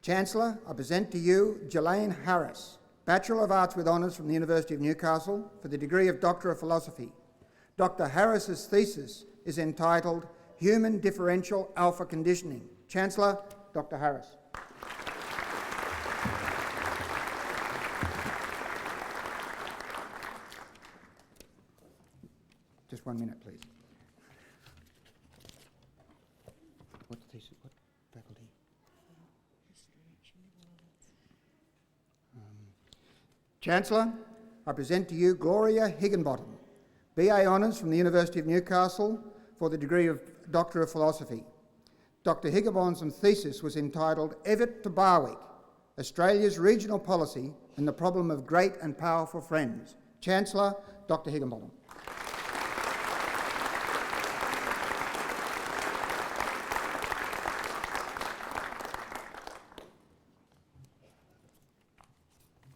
Chancellor, I present to you Jelaine Harris, Bachelor of Arts with Honours from the University of Newcastle for the degree of Doctor of Philosophy. Dr Harris's thesis is entitled Human Differential Alpha Conditioning. Chancellor, Dr Harris. Just 1 minute, please. What thesis? What faculty? Chancellor, I present to you Gloria Higginbottom, BA Honours from the University of Newcastle for the degree of Doctor of Philosophy. Dr Higginbottom's thesis was entitled Evatt to Barwick, Australia's Regional Policy and the Problem of Great and Powerful Friends. Chancellor, Dr Higginbottom.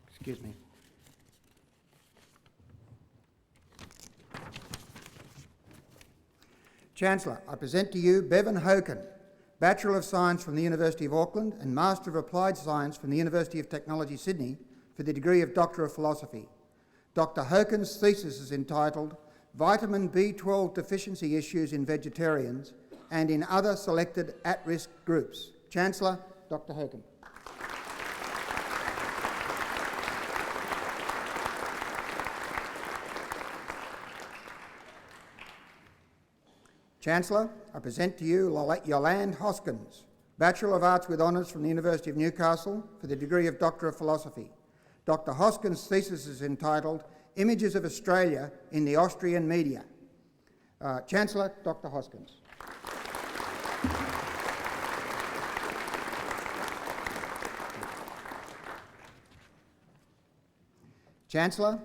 Excuse me. Chancellor, I present to you Bevan Hoken, Bachelor of Science from the University of Auckland and Master of Applied Science from the University of Technology, Sydney for the degree of Doctor of Philosophy. Dr Hoken's thesis is entitled Vitamin B12 Deficiency Issues in Vegetarians and in Other Selected At-Risk Groups. Chancellor, Dr Hoken. Chancellor, I present to you Yolande Hoskins, Bachelor of Arts with Honours from the University of Newcastle for the degree of Doctor of Philosophy. Dr Hoskins' thesis is entitled Images of Australia in the Austrian Media. Chancellor, Dr Hoskins. Chancellor,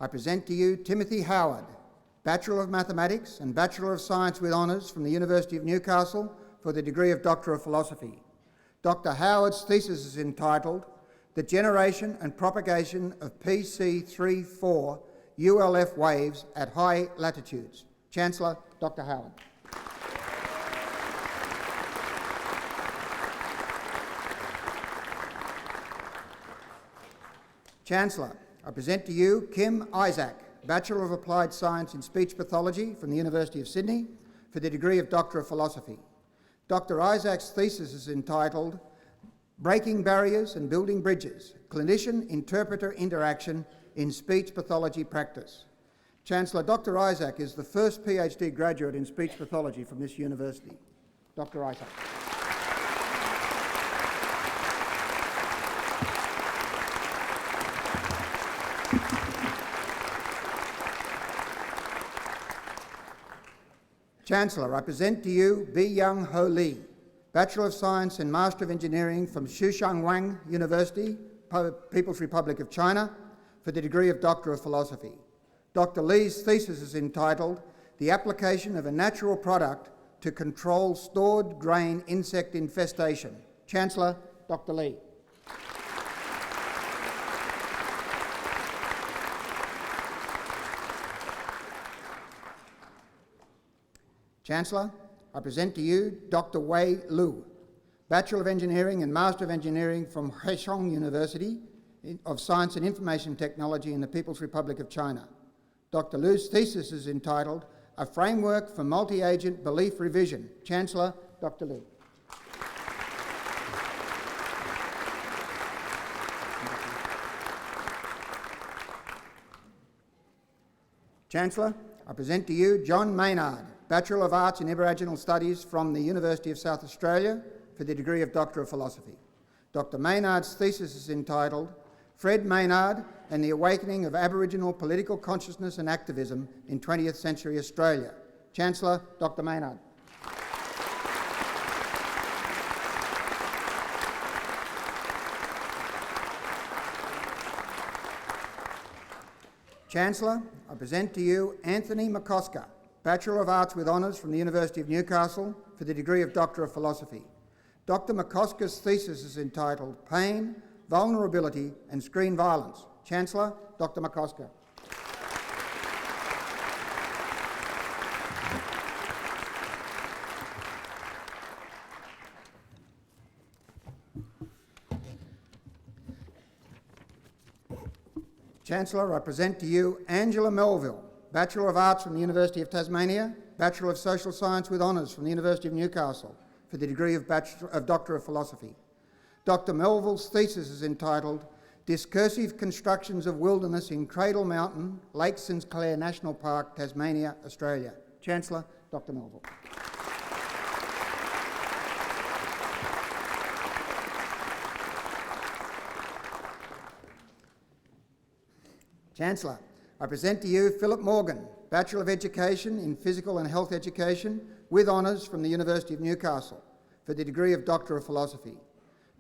I present to you Timothy Howard, Bachelor of Mathematics and Bachelor of Science with Honours from the University of Newcastle for the degree of Doctor of Philosophy. Dr Howard's thesis is entitled The Generation and Propagation of PC34 ULF Waves at High Latitudes. Chancellor, Dr Howard. Chancellor, I present to you Kim Isaac, Bachelor of Applied Science in Speech Pathology from the University of Sydney for the degree of Doctor of Philosophy. Dr Isaac's thesis is entitled Breaking Barriers and Building Bridges, Clinician-Interpreter Interaction in Speech Pathology Practice. Chancellor, Dr Isaac is the first PhD graduate in speech pathology from this university. Dr Isaac. Chancellor, I present to you Bi Young Ho Lee, Bachelor of Science and Master of Engineering from Wang University, People's Republic of China, for the degree of Doctor of Philosophy. Dr. Lee's thesis is entitled The Application of a Natural Product to Control Stored Grain Insect Infestation. Chancellor, Dr. Lee. Chancellor, I present to you Dr. Wei Lu, Bachelor of Engineering and Master of Engineering from Wang University of Science and Information Technology in the People's Republic of China. Dr. Lu's thesis is entitled A Framework for Multi-Agent Belief Revision. Chancellor, Dr. Lu. Chancellor, I present to you John Maynard, Bachelor of Arts in Aboriginal Studies from the University of South Australia for the degree of Doctor of Philosophy. Dr. Maynard's thesis is entitled Fred Maynard and the Awakening of Aboriginal Political Consciousness and Activism in 20th Century Australia. Chancellor, Dr. Maynard. Chancellor, I present to you Anthony McCosker, Bachelor of Arts with Honours from the University of Newcastle for the degree of Doctor of Philosophy. Dr. McCosker's thesis is entitled Pain, Vulnerability and Screen Violence. Chancellor, Dr. McCosker. Chancellor, I present to you Angela Melville, Bachelor of Arts from the University of Tasmania, Bachelor of Social Science with Honours from the University of Newcastle for the degree of Doctor of Philosophy. Dr. Melville's thesis is entitled Discursive Constructions of Wilderness in Cradle Mountain, Lake St Clair National Park, Tasmania, Australia. Chancellor, Dr. Melville. Chancellor, I present to you Philip Morgan, Bachelor of Education in Physical and Health Education with Honours from the University of Newcastle for the degree of Doctor of Philosophy.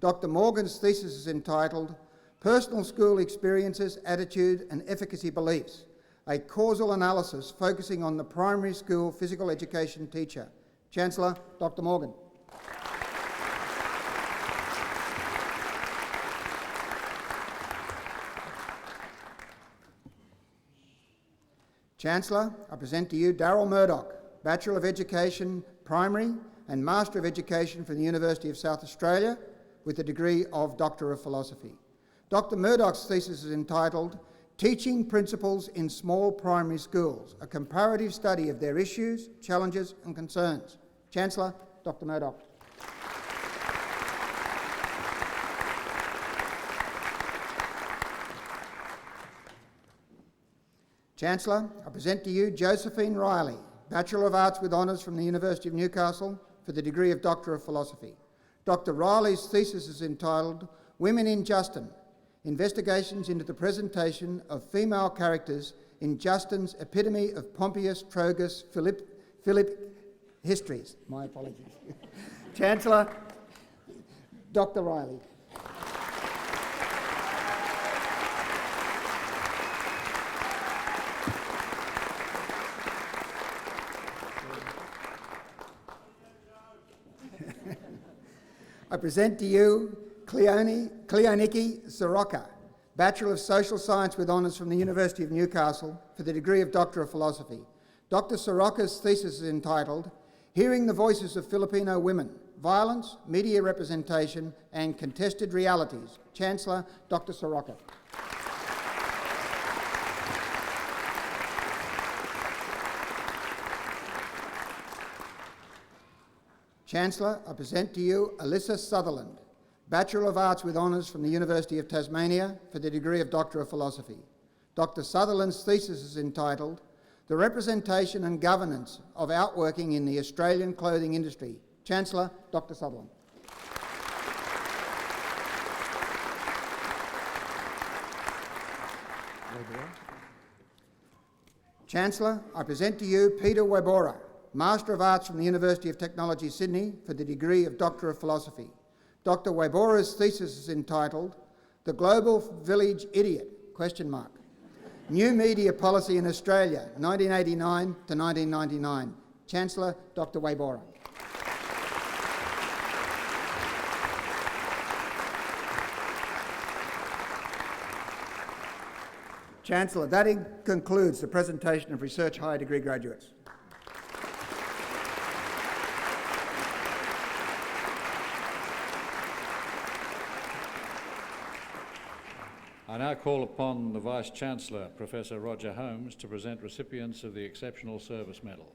Dr. Morgan's thesis is entitled Personal School Experiences, Attitude and Efficacy Beliefs, a causal analysis focusing on the primary school physical education teacher. Chancellor, Dr. Morgan. Chancellor, I present to you Darryl Murdoch, Bachelor of Education, Primary and Master of Education from the University of South Australia with the degree of Doctor of Philosophy. Dr. Murdoch's thesis is entitled Teaching Principles in Small Primary Schools, a comparative study of their issues, challenges and concerns. Chancellor, Dr. Murdoch. Chancellor, I present to you Josephine Riley, Bachelor of Arts with Honours from the University of Newcastle for the degree of Doctor of Philosophy. Dr. Riley's thesis is entitled Women in Justin, Investigations into the Presentation of Female Characters in Justin's Epitome of Pompeius Trogus Philip Histories. My apologies. Chancellor, Dr. Riley. I present to you Cleoniki Soroka, Bachelor of Social Science with Honours from the University of Newcastle for the degree of Doctor of Philosophy. Dr. Soroka's thesis is entitled Hearing the Voices of Filipino Women, Violence, Media Representation and Contested Realities. Chancellor, Dr. Soroka. Chancellor, I present to you Alyssa Sutherland, Bachelor of Arts with Honours from the University of Tasmania for the degree of Doctor of Philosophy. Dr. Sutherland's thesis is entitled The Representation and Governance of Outworking in the Australian Clothing Industry. Chancellor, Dr. Sutherland. Chancellor, I present to you Peter Webora, Master of Arts from the University of Technology, Sydney, for the degree of Doctor of Philosophy. Dr. Waybora's thesis is entitled "The Global Village Idiot?" New Media Policy in Australia, 1989 to 1999. Chancellor, Dr. Waybora. Chancellor, that concludes the presentation of Research Higher Degree graduates. I now call upon the Vice-Chancellor, Professor Roger Holmes, to present recipients of the Exceptional Service Medal.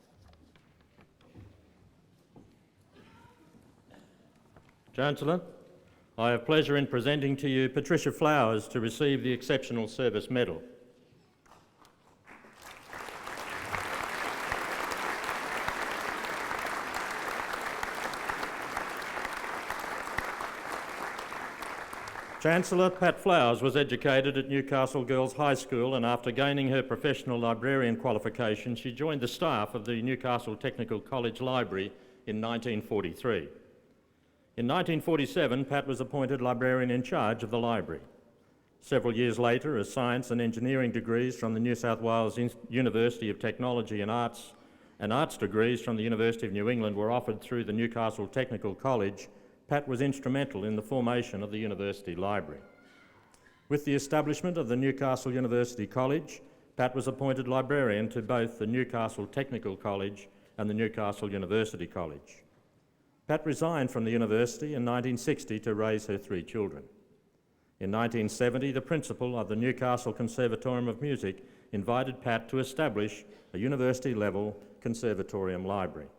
Chancellor, I have pleasure in presenting to you Patricia Flowers to receive the Exceptional Service Medal. Chancellor Pat Flowers was educated at Newcastle Girls High School, and after gaining her professional librarian qualification, she joined the staff of the Newcastle Technical College Library in 1943. In 1947, Pat was appointed librarian in charge of the library. Several years later, as science and engineering degrees from the New South Wales University of Technology and arts degrees from the University of New England were offered through the Newcastle Technical College, Pat was instrumental in the formation of the University Library. With the establishment of the Newcastle University College, Pat was appointed librarian to both the Newcastle Technical College and the Newcastle University College. Pat resigned from the university in 1960 to raise her 3 children. In 1970, the principal of the Newcastle Conservatorium of Music invited Pat to establish a university-level conservatorium library.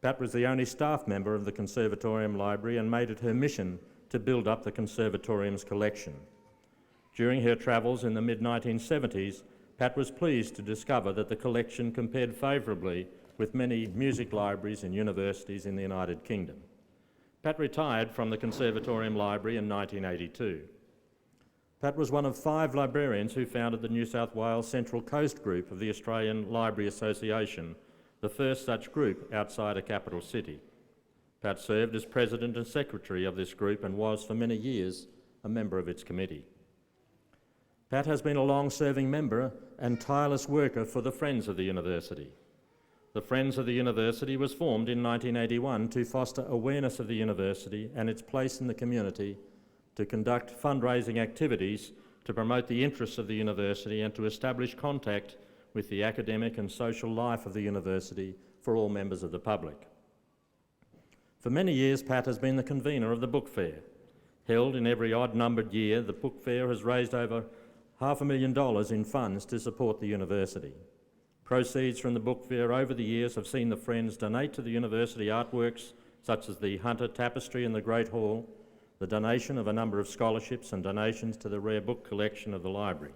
Pat was the only staff member of the Conservatorium Library and made it her mission to build up the Conservatorium's collection. During her travels in the mid-1970s, Pat was pleased to discover that the collection compared favourably with many music libraries and universities in the United Kingdom. Pat retired from the Conservatorium Library in 1982. Pat was one of 5 librarians who founded the New South Wales Central Coast Group of the Australian Library Association, the first such group outside a capital city. Pat served as president and secretary of this group and was for many years a member of its committee. Pat has been a long-serving member and tireless worker for the Friends of the University. The Friends of the University was formed in 1981 to foster awareness of the university and its place in the community, to conduct fundraising activities to promote the interests of the university and to establish contact with the academic and social life of the university for all members of the public. For many years, Pat has been the convener of the Book Fair. Held in every odd-numbered year, the Book Fair has raised over $500,000 in funds to support the university. Proceeds from the Book Fair over the years have seen the Friends donate to the university artworks such as the Hunter Tapestry in the Great Hall, the donation of a number of scholarships and donations to the rare book collection of the library.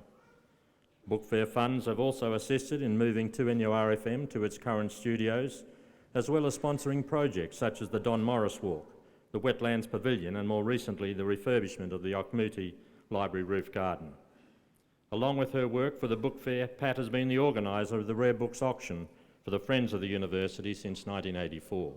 Book Fair funds have also assisted in moving 2NURFM to its current studios, as well as sponsoring projects such as the Don Morris Walk, the Wetlands Pavilion, and more recently the refurbishment of the Auchmuty Library Roof Garden. Along with her work for the Book Fair, Pat has been the organiser of the Rare Books Auction for the Friends of the University since 1984.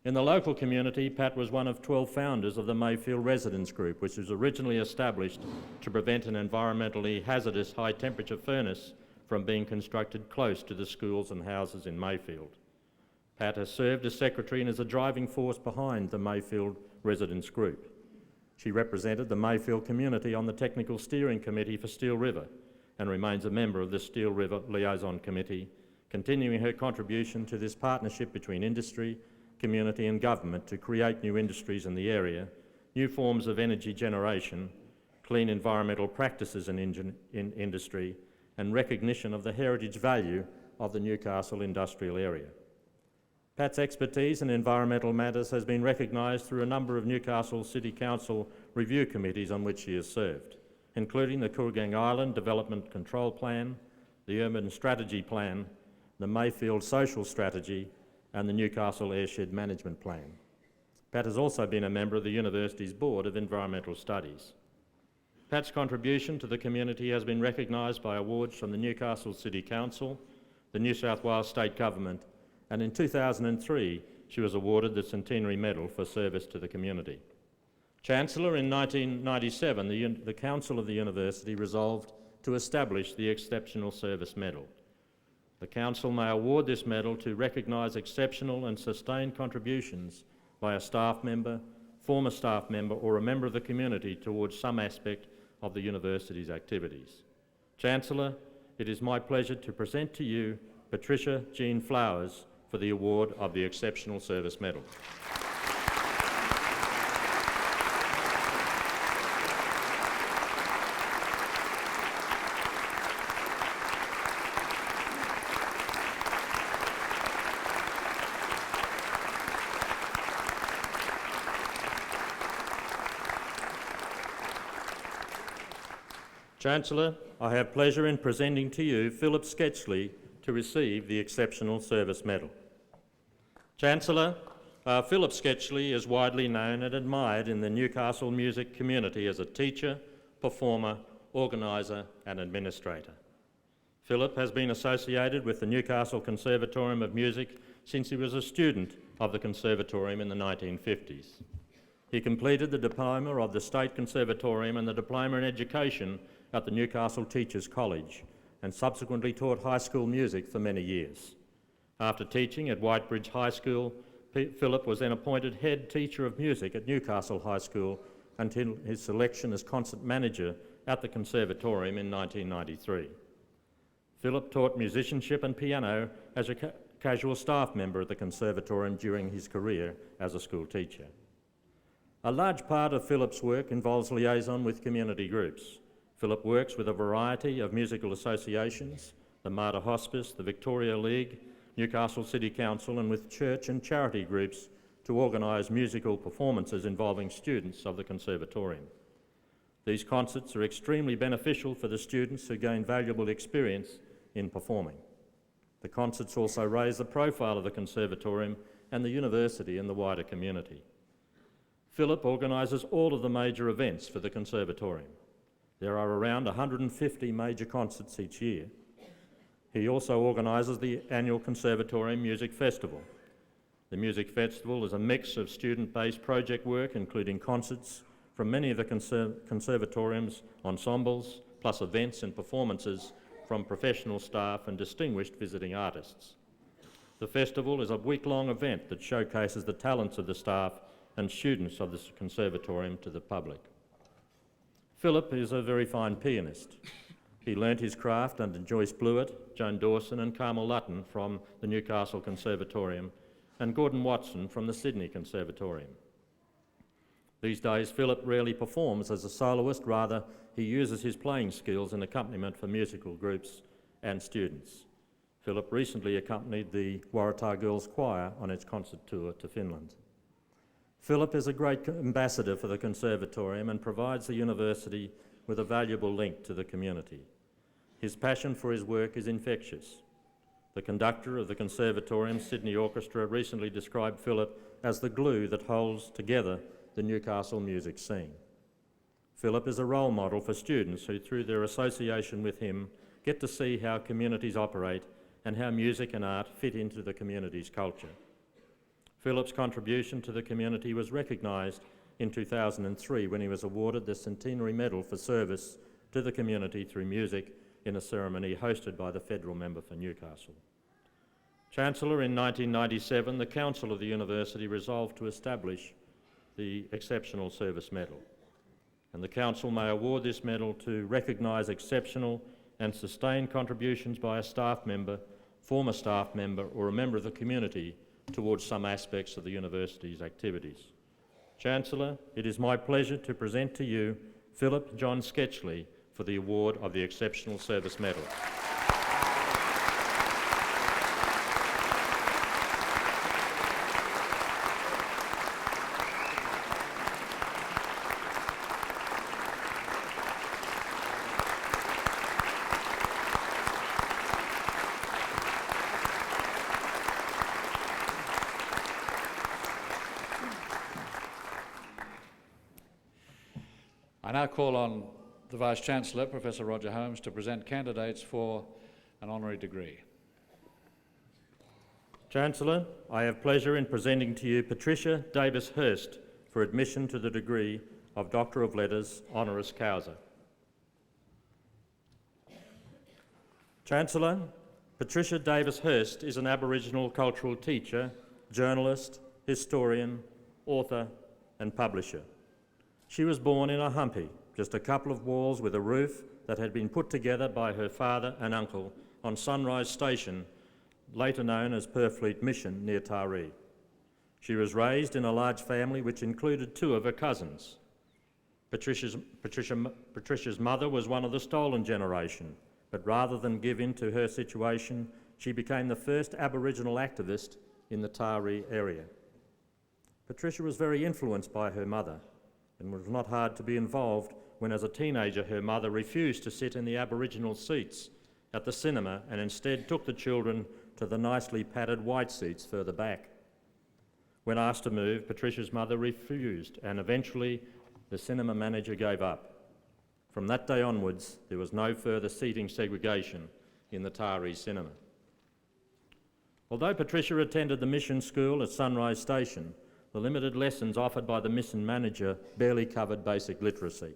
In the local community, Pat was one of 12 founders of the Mayfield Residence Group, which was originally established to prevent an environmentally hazardous high-temperature furnace from being constructed close to the schools and houses in Mayfield. Pat has served as secretary and is a driving force behind the Mayfield Residence Group. She represented the Mayfield community on the Technical Steering Committee for Steel River and remains a member of the Steel River Liaison Committee, continuing her contribution to this partnership between industry, community and government to create new industries in the area, new forms of energy generation, clean environmental practices in industry, and recognition of the heritage value of the Newcastle industrial area. Pat's expertise in environmental matters has been recognised through a number of Newcastle City Council review committees on which she has served, including the Kooragang Island Development Control Plan, the Urban Strategy Plan, the Mayfield Social Strategy, and the Newcastle Airshed Management Plan. Pat has also been a member of the university's Board of Environmental Studies. Pat's contribution to the community has been recognised by awards from the Newcastle City Council, the New South Wales State Government, and in 2003 she was awarded the Centenary Medal for service to the community. Chancellor, in 1997 the Council of the University resolved to establish the Exceptional Service Medal. The Council may award this medal to recognise exceptional and sustained contributions by a staff member, former staff member or a member of the community towards some aspect of the University's activities. Chancellor, it is my pleasure to present to you Patricia Jean Flowers for the award of the Exceptional Service Medal. Chancellor, I have pleasure in presenting to you Philip Sketchley to receive the Exceptional Service Medal. Chancellor, Philip Sketchley is widely known and admired in the Newcastle music community as a teacher, performer, organiser and administrator. Philip has been associated with the Newcastle Conservatorium of Music since he was a student of the Conservatorium in the 1950s. He completed the Diploma of the State Conservatorium and the Diploma in Education at the Newcastle Teachers College and subsequently taught high school music for many years. After teaching at Whitebridge High School, Philip was then appointed head teacher of music at Newcastle High School until his selection as concert manager at the Conservatorium in 1993. Philip taught musicianship and piano as a casual staff member at the Conservatorium during his career as a school teacher. A large part of Philip's work involves liaison with community groups. Philip works with a variety of musical associations, the Mater Hospice, the Victoria League, Newcastle City Council, and with church and charity groups to organise musical performances involving students of the Conservatorium. These concerts are extremely beneficial for the students who gain valuable experience in performing. The concerts also raise the profile of the Conservatorium and the University in the wider community. Philip organises all of the major events for the Conservatorium. There are around 150 major concerts each year. He also organises the annual Conservatorium Music Festival. The Music Festival is a mix of student-based project work, including concerts from many of the Conservatorium's ensembles, plus events and performances from professional staff and distinguished visiting artists. The festival is a week-long event that showcases the talents of the staff and students of the Conservatorium to the public. Philip is a very fine pianist. He learnt his craft under Joyce Blewett, Joan Dawson and Carmel Lutton from the Newcastle Conservatorium and Gordon Watson from the Sydney Conservatorium. These days, Philip rarely performs as a soloist, rather he uses his playing skills in accompaniment for musical groups and students. Philip recently accompanied the Waratah Girls Choir on its concert tour to Finland. Philip is a great ambassador for the Conservatorium and provides the University with a valuable link to the community. His passion for his work is infectious. The conductor of the Conservatorium Sydney Orchestra recently described Philip as the glue that holds together the Newcastle music scene. Philip is a role model for students who, through their association with him, get to see how communities operate and how music and art fit into the community's culture. Philip's contribution to the community was recognised in 2003 when he was awarded the Centenary Medal for service to the community through music in a ceremony hosted by the federal member for Newcastle. Chancellor, in 1997, the Council of the University resolved to establish the Exceptional Service Medal, and the Council may award this medal to recognise exceptional and sustained contributions by a staff member, former staff member or a member of the community towards some aspects of the University's activities. Chancellor, it is my pleasure to present to you Philip John Sketchley for the award of the Exceptional Service Medal. I now call on the Vice-Chancellor, Professor Roger Holmes, to present candidates for an honorary degree. Chancellor, I have pleasure in presenting to you Patricia Davis-Hurst for admission to the degree of Doctor of Letters, honoris causa. Chancellor, Patricia Davis-Hurst is an Aboriginal cultural teacher, journalist, historian, author and publisher. She was born in a humpy, just a couple of walls with a roof that had been put together by her father and uncle on Sunrise Station, later known as Purfleet Mission, near Taree. She was raised in a large family which included two of her cousins. Patricia's mother was one of the stolen generation, but rather than give in to her situation, she became the first Aboriginal activist in the Taree area. Patricia was very influenced by her mother, and it was not hard to be involved when, as a teenager, her mother refused to sit in the Aboriginal seats at the cinema and instead took the children to the nicely padded white seats further back. When asked to move, Patricia's mother refused, and eventually the cinema manager gave up. From that day onwards, there was no further seating segregation in the Taree cinema. Although Patricia attended the mission school at Sunrise Station, the limited lessons offered by the mission manager barely covered basic literacy.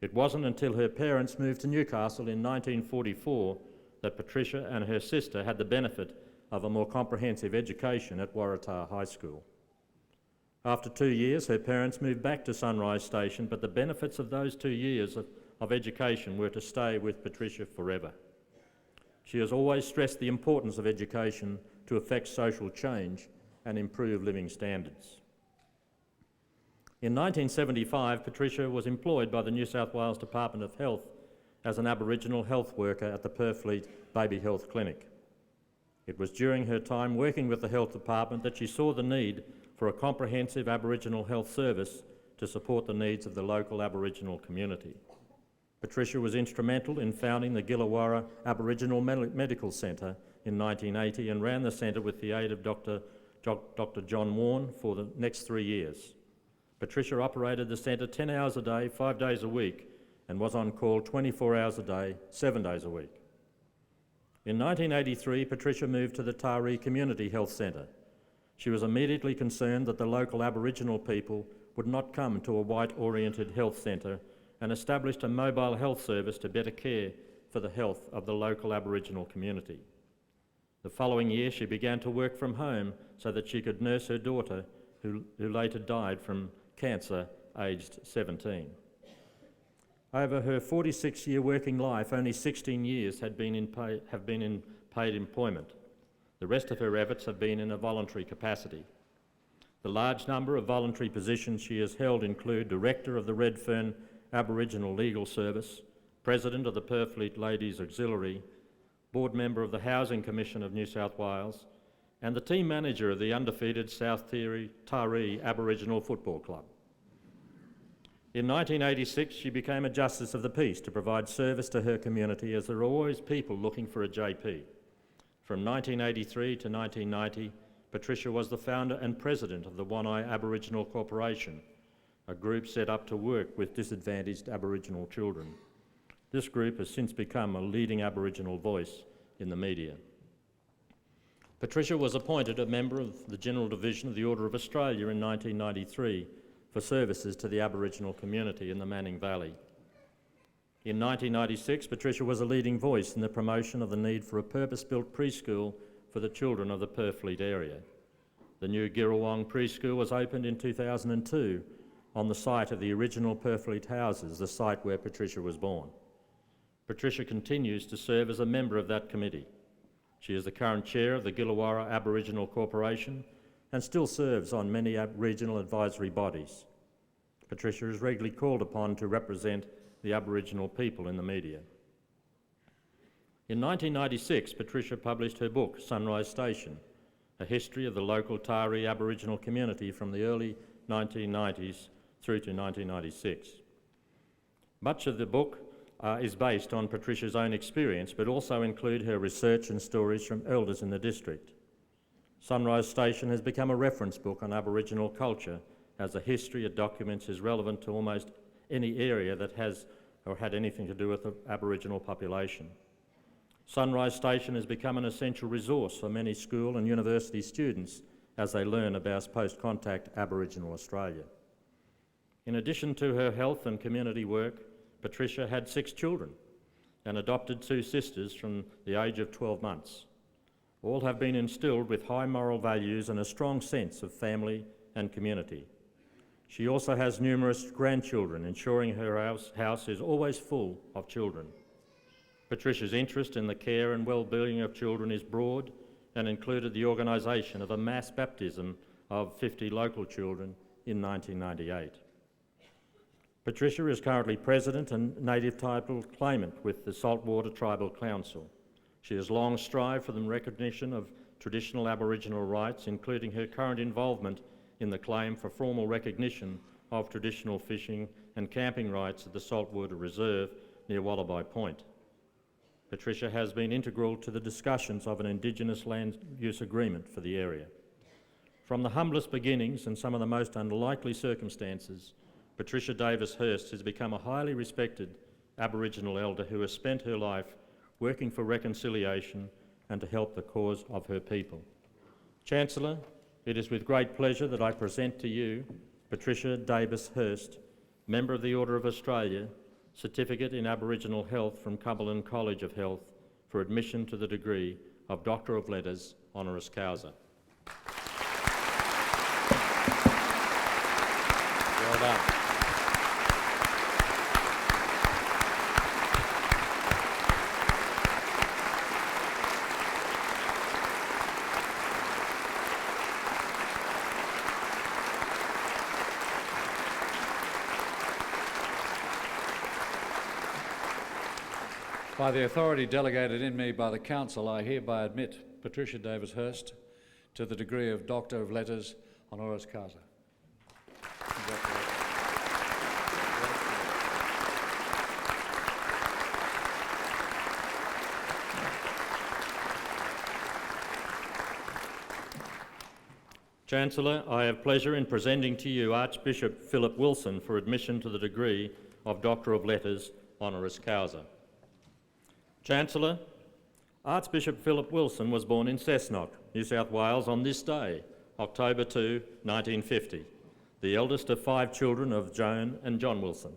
It wasn't until her parents moved to Newcastle in 1944 that Patricia and her sister had the benefit of a more comprehensive education at Waratah High School. After 2 years, her parents moved back to Sunrise Station, but the benefits of those 2 years of education were to stay with Patricia forever. She has always stressed the importance of education to effect social change and improve living standards. In 1975, Patricia was employed by the New South Wales Department of Health as an Aboriginal health worker at the Purfleet Baby Health Clinic. It was during her time working with the health department that she saw the need for a comprehensive Aboriginal health service to support the needs of the local Aboriginal community. Patricia was instrumental in founding the Gillawarra Aboriginal Medical Centre in 1980 and ran the centre with the aid of Dr. John Warne for the next 3 years. Patricia operated the centre 10 hours a day, 5 days a week, and was on call 24 hours a day, 7 days a week. In 1983, Patricia moved to the Taree Community Health Centre. She was immediately concerned that the local Aboriginal people would not come to a white-oriented health centre and established a mobile health service to better care for the health of the local Aboriginal community. The following year, she began to work from home so that she could nurse her daughter, who later died from cancer, aged 17. Over her 46-year working life, only 16 years have been in paid employment. The rest of her efforts have been in a voluntary capacity. The large number of voluntary positions she has held include Director of the Redfern Aboriginal Legal Service, President of the Purfleet Ladies Auxiliary, Board Member of the Housing Commission of New South Wales, and the Team Manager of the undefeated South Taree Aboriginal Football Club. In 1986, she became a Justice of the Peace to provide service to her community, as there are always people looking for a JP. From 1983 to 1990, Patricia was the founder and president of the One Eye Aboriginal Corporation, a group set up to work with disadvantaged Aboriginal children. This group has since become a leading Aboriginal voice in the media. Patricia was appointed a member of the General Division of the Order of Australia in 1993 for services to the Aboriginal community in the Manning Valley. In 1996, Patricia was a leading voice in the promotion of the need for a purpose-built preschool for the children of the Purfleet area. The new Girrawong preschool was opened in 2002 on the site of the original Purfleet houses, the site where Patricia was born. Patricia continues to serve as a member of that committee. She is the current chair of the Gillawarra Aboriginal Corporation and still serves on many regional advisory bodies. Patricia is regularly called upon to represent the Aboriginal people in the media. In 1996, Patricia published her book, Sunrise Station, a history of the local Taree Aboriginal community from the early 1990s through to 1996. Much of the book is based on Patricia's own experience, but also include her research and stories from elders in the district. Sunrise Station has become a reference book on Aboriginal culture, as the history it documents is relevant to almost any area that has or had anything to do with the Aboriginal population. Sunrise Station has become an essential resource for many school and university students as they learn about post-contact Aboriginal Australia. In addition to her health and community work, Patricia had 6 children and adopted 2 sisters from the age of 12 months. All have been instilled with high moral values and a strong sense of family and community. She also has numerous grandchildren, ensuring her house is always full of children. Patricia's interest in the care and well-being of children is broad and included the organisation of a mass baptism of 50 local children in 1998. Patricia is currently President and Native Title Claimant with the Saltwater Tribal Council. She has long strived for the recognition of traditional Aboriginal rights, including her current involvement in the claim for formal recognition of traditional fishing and camping rights at the Saltwater Reserve near Wallaby Point. Patricia has been integral to the discussions of an Indigenous land use agreement for the area. From the humblest beginnings and some of the most unlikely circumstances, Patricia Davis Hurst has become a highly respected Aboriginal elder who has spent her life working for reconciliation and to help the cause of her people. Chancellor, it is with great pleasure that I present to you Patricia Davis Hurst, Member of the Order of Australia, Certificate in Aboriginal Health from Cumberland College of Health for admission to the degree of Doctor of Letters, honoris causa. Well done. By the authority delegated in me by the Council, I hereby admit Patricia Davis Hurst to the degree of Doctor of Letters, honoris causa. Chancellor, I have pleasure in presenting to you Archbishop Philip Wilson for admission to the degree of Doctor of Letters, honoris causa. Chancellor, Archbishop Philip Wilson was born in Cessnock, New South Wales on this day, October 2, 1950, the eldest of 5 children of Joan and John Wilson.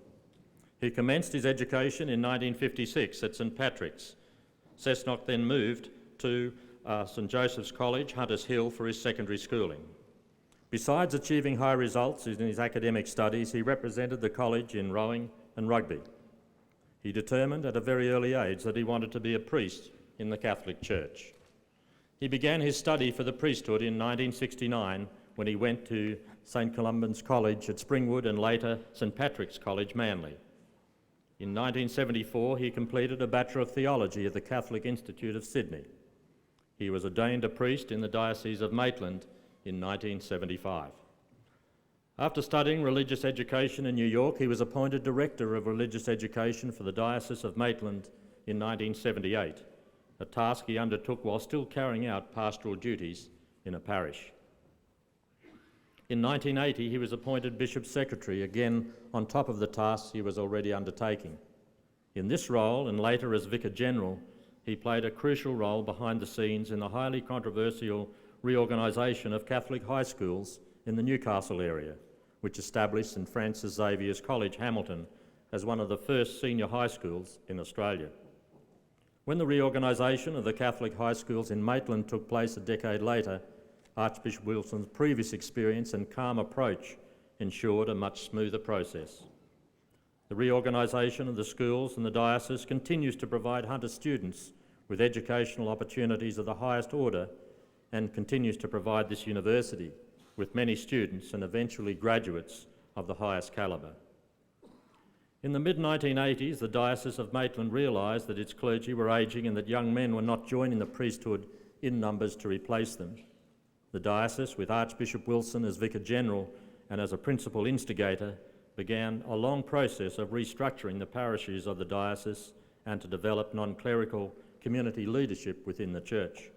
He commenced his education in 1956 at St Patrick's. Cessnock then moved to St Joseph's College, Hunters Hill, for his secondary schooling. Besides achieving high results in his academic studies, he represented the college in rowing and rugby. He determined at a very early age that he wanted to be a priest in the Catholic Church. He began his study for the priesthood in 1969 when he went to St Columban's College at Springwood and later St Patrick's College, Manly. In 1974, he completed a Bachelor of Theology at the Catholic Institute of Sydney. He was ordained a priest in the Diocese of Maitland in 1975. After studying religious education in New York, he was appointed Director of Religious Education for the Diocese of Maitland in 1978, a task he undertook while still carrying out pastoral duties in a parish. In 1980, he was appointed Bishop's Secretary, again on top of the tasks he was already undertaking. In this role, and later as Vicar General, he played a crucial role behind the scenes in the highly controversial reorganisation of Catholic high schools in the Newcastle area, which established St Francis Xavier's College, Hamilton, as one of the first senior high schools in Australia. When the reorganisation of the Catholic high schools in Maitland took place a decade later, Archbishop Wilson's previous experience and calm approach ensured a much smoother process. The reorganisation of the schools and the diocese continues to provide Hunter students with educational opportunities of the highest order and continues to provide this university with many students and eventually graduates of the highest calibre. In the mid-1980s, the Diocese of Maitland realised that its clergy were ageing and that young men were not joining the priesthood in numbers to replace them. The diocese, with Archbishop Wilson as Vicar General and as a principal instigator, began a long process of restructuring the parishes of the diocese and to develop non-clerical community leadership within the church.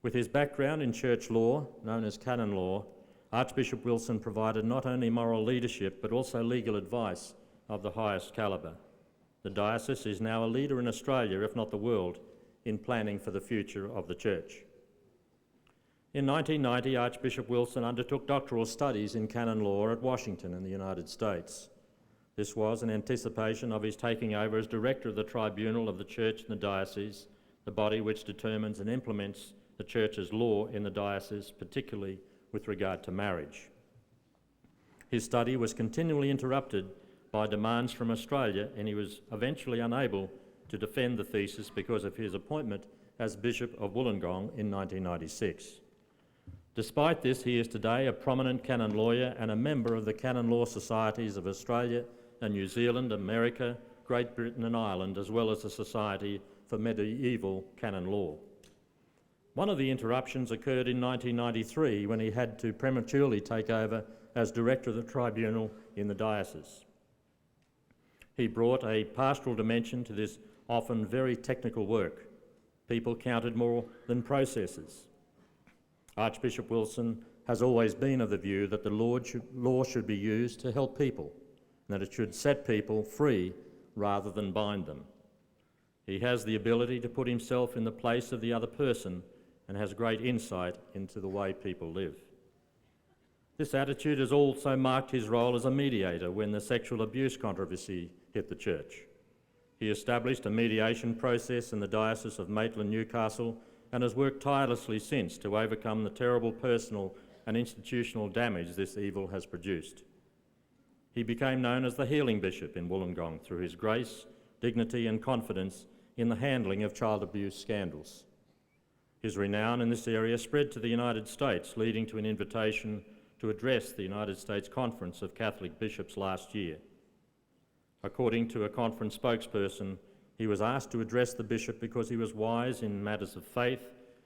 With his background in church law, known as canon law, Archbishop Wilson provided not only moral leadership but also legal advice of the highest calibre. The diocese is now a leader in Australia, if not the world, in planning for the future of the Church. In 1990, Archbishop Wilson undertook doctoral studies in canon law at Washington in the United States. This was in anticipation of his taking over as director of the Tribunal of the Church in the Diocese, the body which determines and implements the Church's law in the diocese, particularly with regard to marriage. His study was continually interrupted by demands from Australia, and he was eventually unable to defend the thesis because of his appointment as Bishop of Wollongong in 1996. Despite this, he is today a prominent canon lawyer and a member of the Canon Law Societies of Australia and New Zealand, America, Great Britain and Ireland, as well as the Society for Medieval Canon Law. One of the interruptions occurred in 1993 when he had to prematurely take over as director of the tribunal in the diocese. He brought a pastoral dimension to this often very technical work. People counted more than processes. Archbishop Wilson has always been of the view that the law should be used to help people, and that it should set people free rather than bind them. He has the ability to put himself in the place of the other person and has great insight into the way people live. This attitude has also marked his role as a mediator when the sexual abuse controversy hit the Church. He established a mediation process in the Diocese of Maitland, Newcastle, and has worked tirelessly since to overcome the terrible personal and institutional damage this evil has produced. He became known as the Healing Bishop in Wollongong through his grace, dignity and confidence in the handling of child abuse scandals. His renown in this area spread to the United States, leading to an invitation to address the United States Conference of Catholic Bishops last year. According to a conference spokesperson, he was asked to address the bishop because he was wise in matters of faith,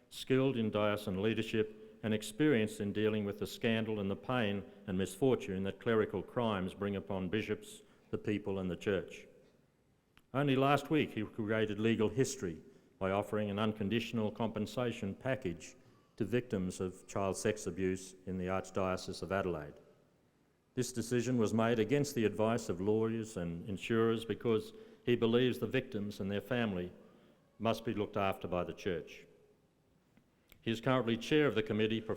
skilled in diocesan leadership, and experienced in dealing with the scandal and the pain and misfortune that clerical crimes bring upon bishops, the people and the Church. Only last week he created legal history by offering an unconditional compensation package to victims of child sex abuse in the Archdiocese of Adelaide. This decision was made against the advice of lawyers and insurers because he believes the victims and their family must be looked after by the Church. He is currently chair of the Committee for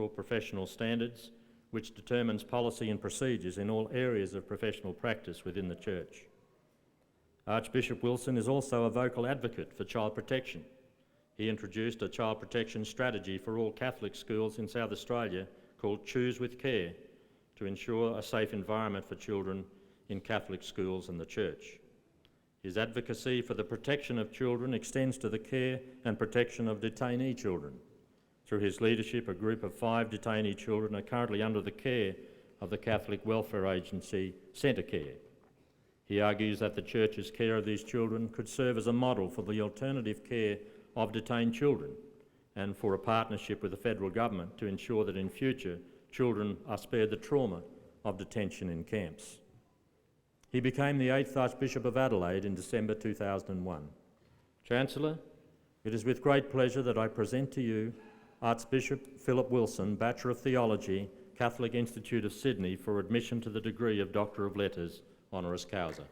Professional Standards, which determines policy and procedures in all areas of professional practice within the Church. Archbishop Wilson is also a vocal advocate for child protection. He introduced a child protection strategy for all Catholic schools in South Australia called Choose with Care to ensure a safe environment for children in Catholic schools and the Church. His advocacy for the protection of children extends to the care and protection of detainee children. Through his leadership, a group of 5 detainee children are currently under the care of the Catholic welfare agency Centrecare. He argues that the Church's care of these children could serve as a model for the alternative care of detained children and for a partnership with the federal government to ensure that in future children are spared the trauma of detention in camps. He became the 8th Archbishop of Adelaide in December 2001. Chancellor, it is with great pleasure that I present to you Archbishop Philip Wilson, Bachelor of Theology, Catholic Institute of Sydney, for admission to the degree of Doctor of Letters, honoris causa.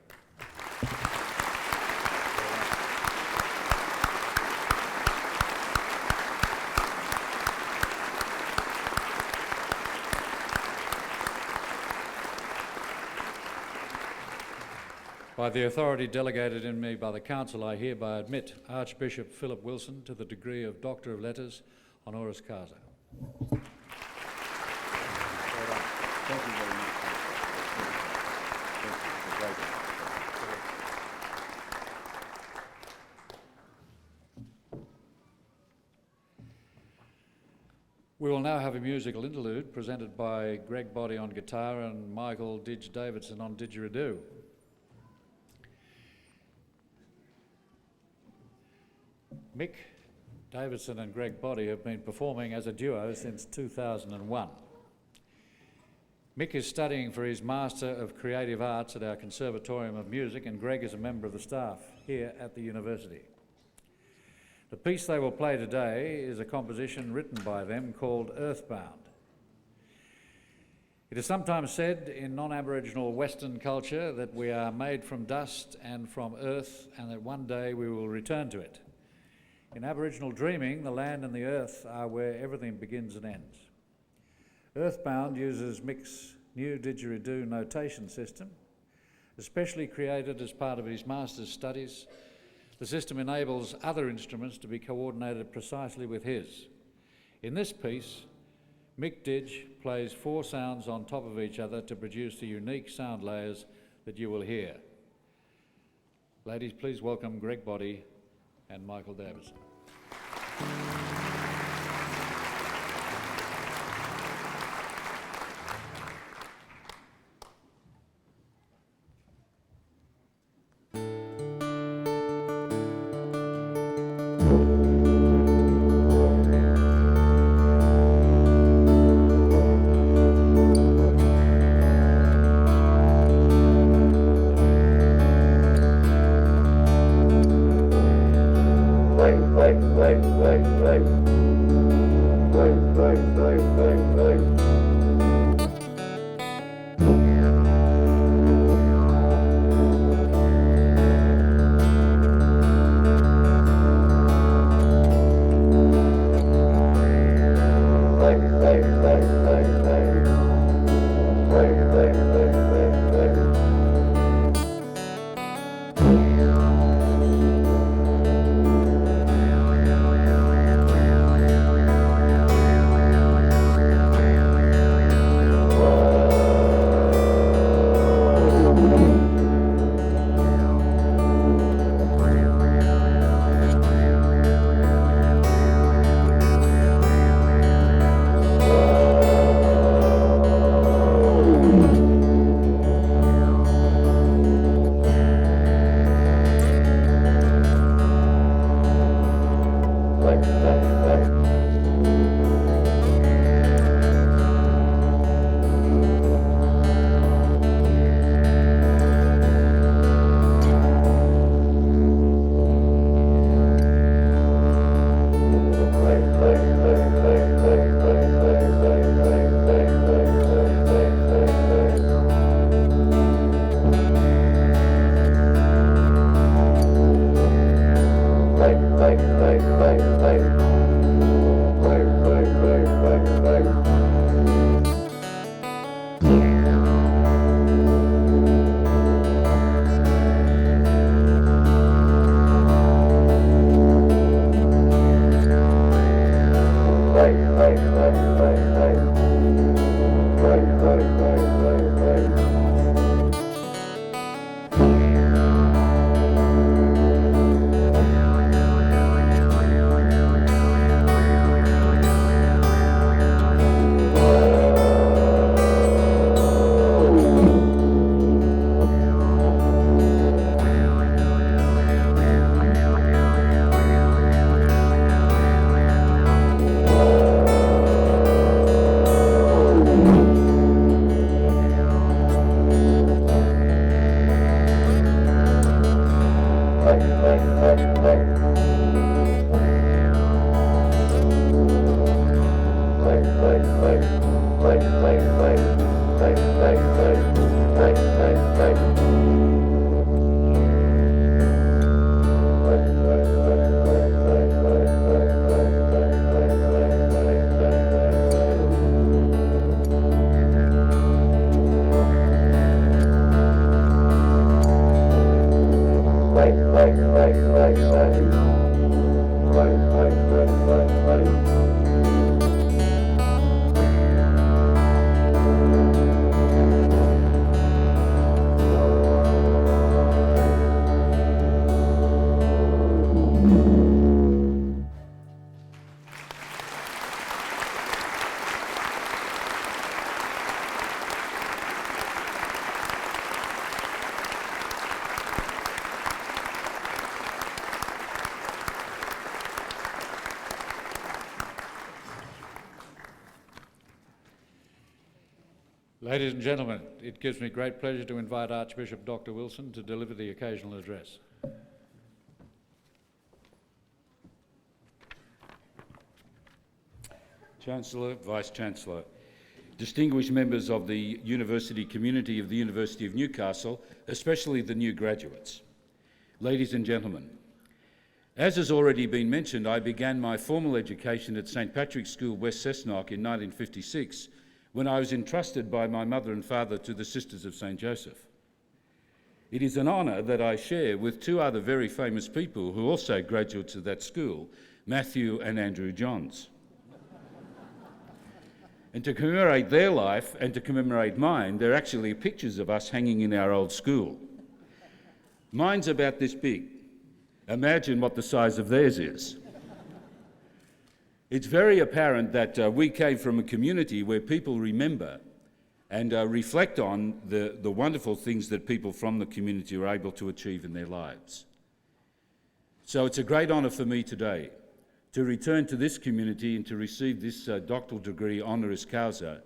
By the authority delegated in me by the Council, I hereby admit Archbishop Philip Wilson to the degree of Doctor of Letters, honoris causa. Thank you very much. Thank you. We will now have a musical interlude presented by Greg Boddy on guitar and Michael Davidson on didgeridoo. Mick Davidson and Greg Boddy have been performing as a duo since 2001. Mick is studying for his Master of Creative Arts at our Conservatorium of Music, and Greg is a member of the staff here at the university. The piece they will play today is a composition written by them called Earthbound. It is sometimes said in non-Aboriginal Western culture that we are made from dust and from earth, and that one day we will return to it. In Aboriginal dreaming, the land and the earth are where everything begins and ends. Earthbound uses Mick's new didgeridoo notation system, especially created as part of his master's studies. The system enables other instruments to be coordinated precisely with his. In this piece, Mick Didge plays 4 sounds on top of each other to produce the unique sound layers that you will hear. Ladies, please welcome Greg Boddy and Michael Davison. Ladies and gentlemen, it gives me great pleasure to invite Archbishop Dr. Wilson to deliver the occasional address. Chancellor, Vice-Chancellor, distinguished members of the university community of the University of Newcastle, especially the new graduates. Ladies and gentlemen, as has already been mentioned, I began my formal education at St Patrick's School, West Cessnock in 1956, when I was entrusted by my mother and father to the Sisters of St Joseph. It is an honour that I share with two other very famous people who are also graduates of that school, Matthew and Andrew Johns. And to commemorate their life and to commemorate mine, there are actually pictures of us hanging in our old school. Mine's about this big. Imagine what the size of theirs is. It's very apparent that we came from a community where people remember and reflect on the wonderful things that people from the community are able to achieve in their lives. So it's a great honour for me today to return to this community and to receive this doctoral degree honoris causa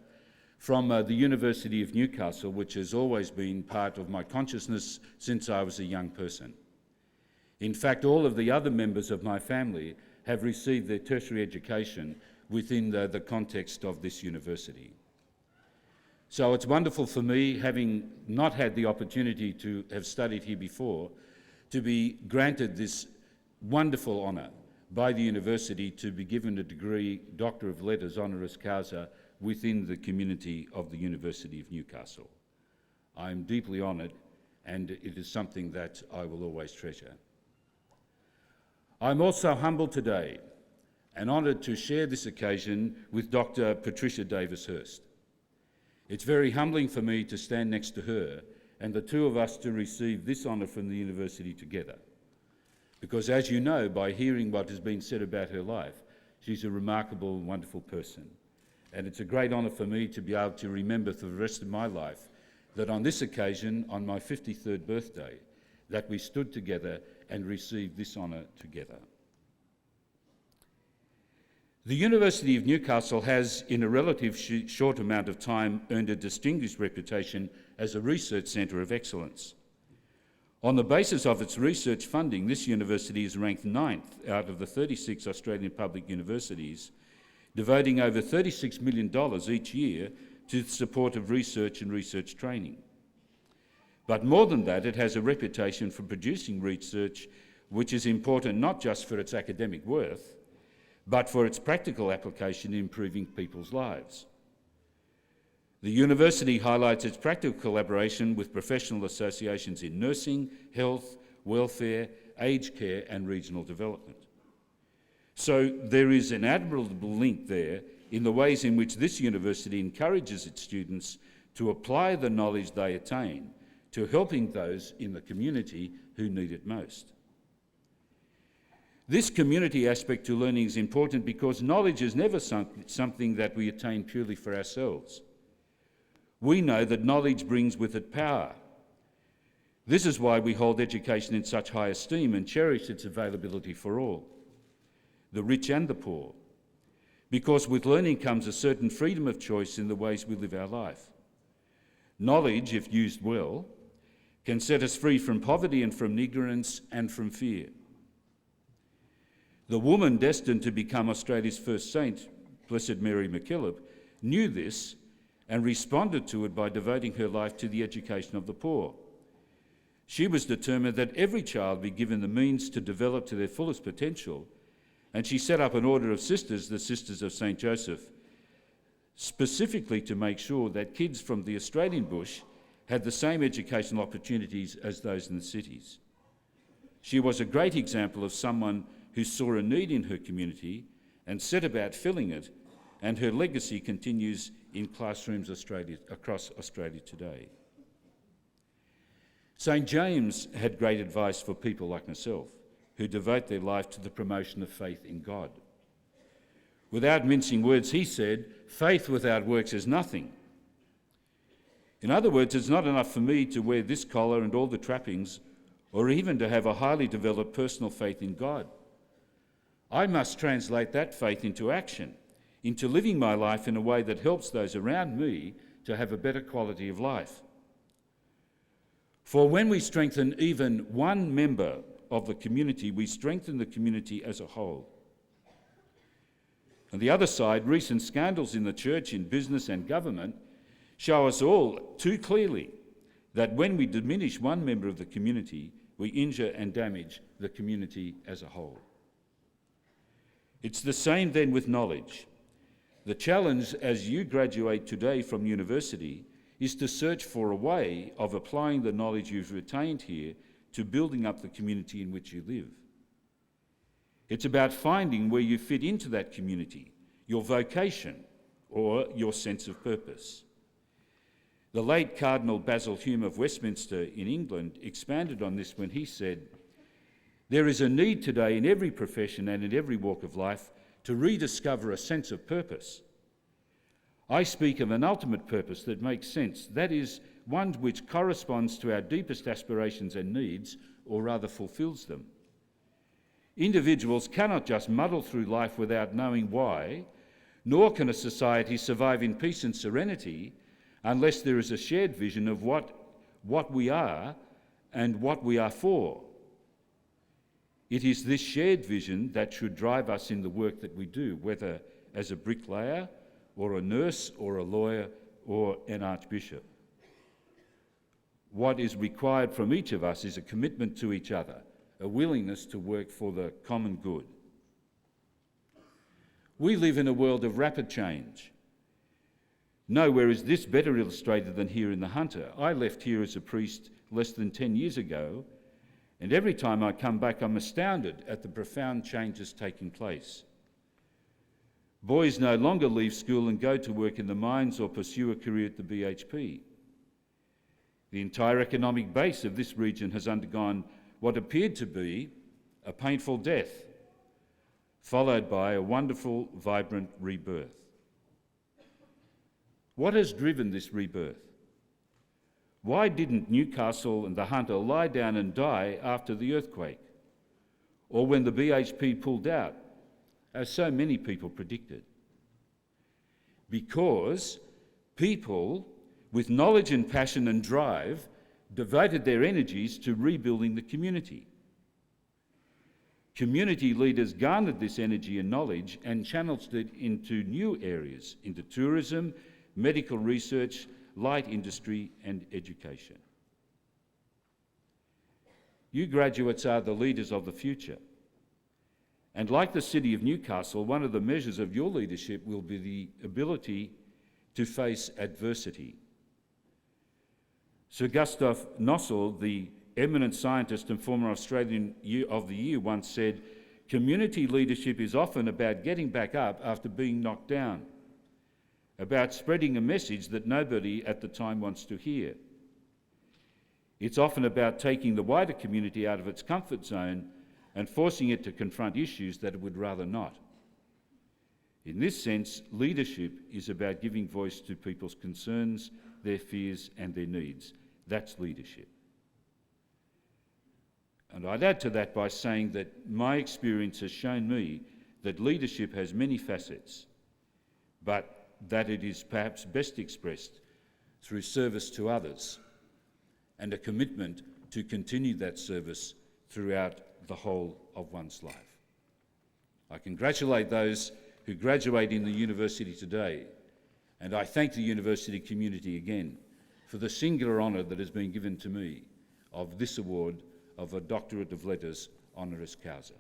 from the University of Newcastle, which has always been part of my consciousness since I was a young person. In fact, all of the other members of my family have received their tertiary education within the context of this university. So it's wonderful for me, having not had the opportunity to have studied here before, to be granted this wonderful honour by the university to be given a degree, Doctor of Letters honoris causa, within the community of the University of Newcastle. I am deeply honoured, and it is something that I will always treasure. I'm also humbled today and honoured to share this occasion with Dr. Patricia Davis-Hurst. It's very humbling for me to stand next to her and the two of us to receive this honour from the university together. Because as you know, by hearing what has been said about her life, she's a remarkable and wonderful person. And it's a great honour for me to be able to remember for the rest of my life that on this occasion, on my 53rd birthday, that we stood together and received this honour together. The University of Newcastle has, in a relatively short amount of time, earned a distinguished reputation as a research centre of excellence. On the basis of its research funding, this university is ranked 9th out of the 36 Australian public universities, devoting over $36 million each year to the support of research and research training. But more than that, it has a reputation for producing research which is important not just for its academic worth, but for its practical application in improving people's lives. The university highlights its practical collaboration with professional associations in nursing, health, welfare, aged care and regional development. So there is an admirable link there in the ways in which this university encourages its students to apply the knowledge they attain to helping those in the community who need it most. This community aspect to learning is important because knowledge is never something that we attain purely for ourselves. We know that knowledge brings with it power. This is why we hold education in such high esteem and cherish its availability for all, the rich and the poor, because with learning comes a certain freedom of choice in the ways we live our life. Knowledge, if used well, can set us free from poverty and from ignorance and from fear. The woman destined to become Australia's first saint, Blessed Mary MacKillop, knew this and responded to it by devoting her life to the education of the poor. She was determined that every child be given the means to develop to their fullest potential, and she set up an order of sisters, the Sisters of St Joseph, specifically to make sure that kids from the Australian bush had the same educational opportunities as those in the cities. She was a great example of someone who saw a need in her community and set about filling it, and her legacy continues in classrooms across Australia today. St James had great advice for people like myself, who devote their life to the promotion of faith in God. Without mincing words, he said, "Faith without works is nothing." In other words, it's not enough for me to wear this collar and all the trappings, or even to have a highly developed personal faith in God. I must translate that faith into action, into living my life in a way that helps those around me to have a better quality of life. For when we strengthen even one member of the community, we strengthen the community as a whole. On the other side, recent scandals in the church, in business and government show us all too clearly that when we diminish one member of the community, we injure and damage the community as a whole. It's the same then with knowledge. The challenge as you graduate today from university is to search for a way of applying the knowledge you've retained here to building up the community in which you live. It's about finding where you fit into that community, your vocation or your sense of purpose. The late Cardinal Basil Hume of Westminster in England expanded on this when he said, "There is a need today in every profession and in every walk of life to rediscover a sense of purpose. I speak of an ultimate purpose that makes sense, that is, one which corresponds to our deepest aspirations and needs, or rather fulfills them. Individuals cannot just muddle through life without knowing why, nor can a society survive in peace and serenity unless there is a shared vision of what we are and what we are for. It is this shared vision that should drive us in the work that we do, whether as a bricklayer or a nurse or a lawyer or an archbishop. What is required from each of us is a commitment to each other, a willingness to work for the common good. We live in a world of rapid change. Nowhere is this better illustrated than here in the Hunter. I left here as a priest less than 10 years ago, and every time I come back I'm astounded at the profound changes taking place. Boys no longer leave school and go to work in the mines or pursue a career at the BHP. The entire economic base of this region has undergone what appeared to be a painful death, followed by a wonderful, vibrant rebirth. What has driven this rebirth? Why didn't Newcastle and the Hunter lie down and die after the earthquake, or when the BHP pulled out, as so many people predicted? Because people with knowledge and passion and drive devoted their energies to rebuilding the community. Community leaders garnered this energy and knowledge and channeled it into new areas, into tourism, medical research, light industry and education. You graduates are the leaders of the future. And like the city of Newcastle, one of the measures of your leadership will be the ability to face adversity. Sir Gustav Nossel, the eminent scientist and former Australian of the Year, once said, "Community leadership is often about getting back up after being knocked down, about spreading a message that nobody at the time wants to hear. It's often about taking the wider community out of its comfort zone and forcing it to confront issues that it would rather not. In this sense, leadership is about giving voice to people's concerns, their fears and their needs. That's leadership." And I'd add to that by saying that my experience has shown me that leadership has many facets, but that it is perhaps best expressed through service to others and a commitment to continue that service throughout the whole of one's life. I congratulate those who graduate in the university today, and I thank the university community again for the singular honour that has been given to me of this award of a Doctorate of Letters honoris causa.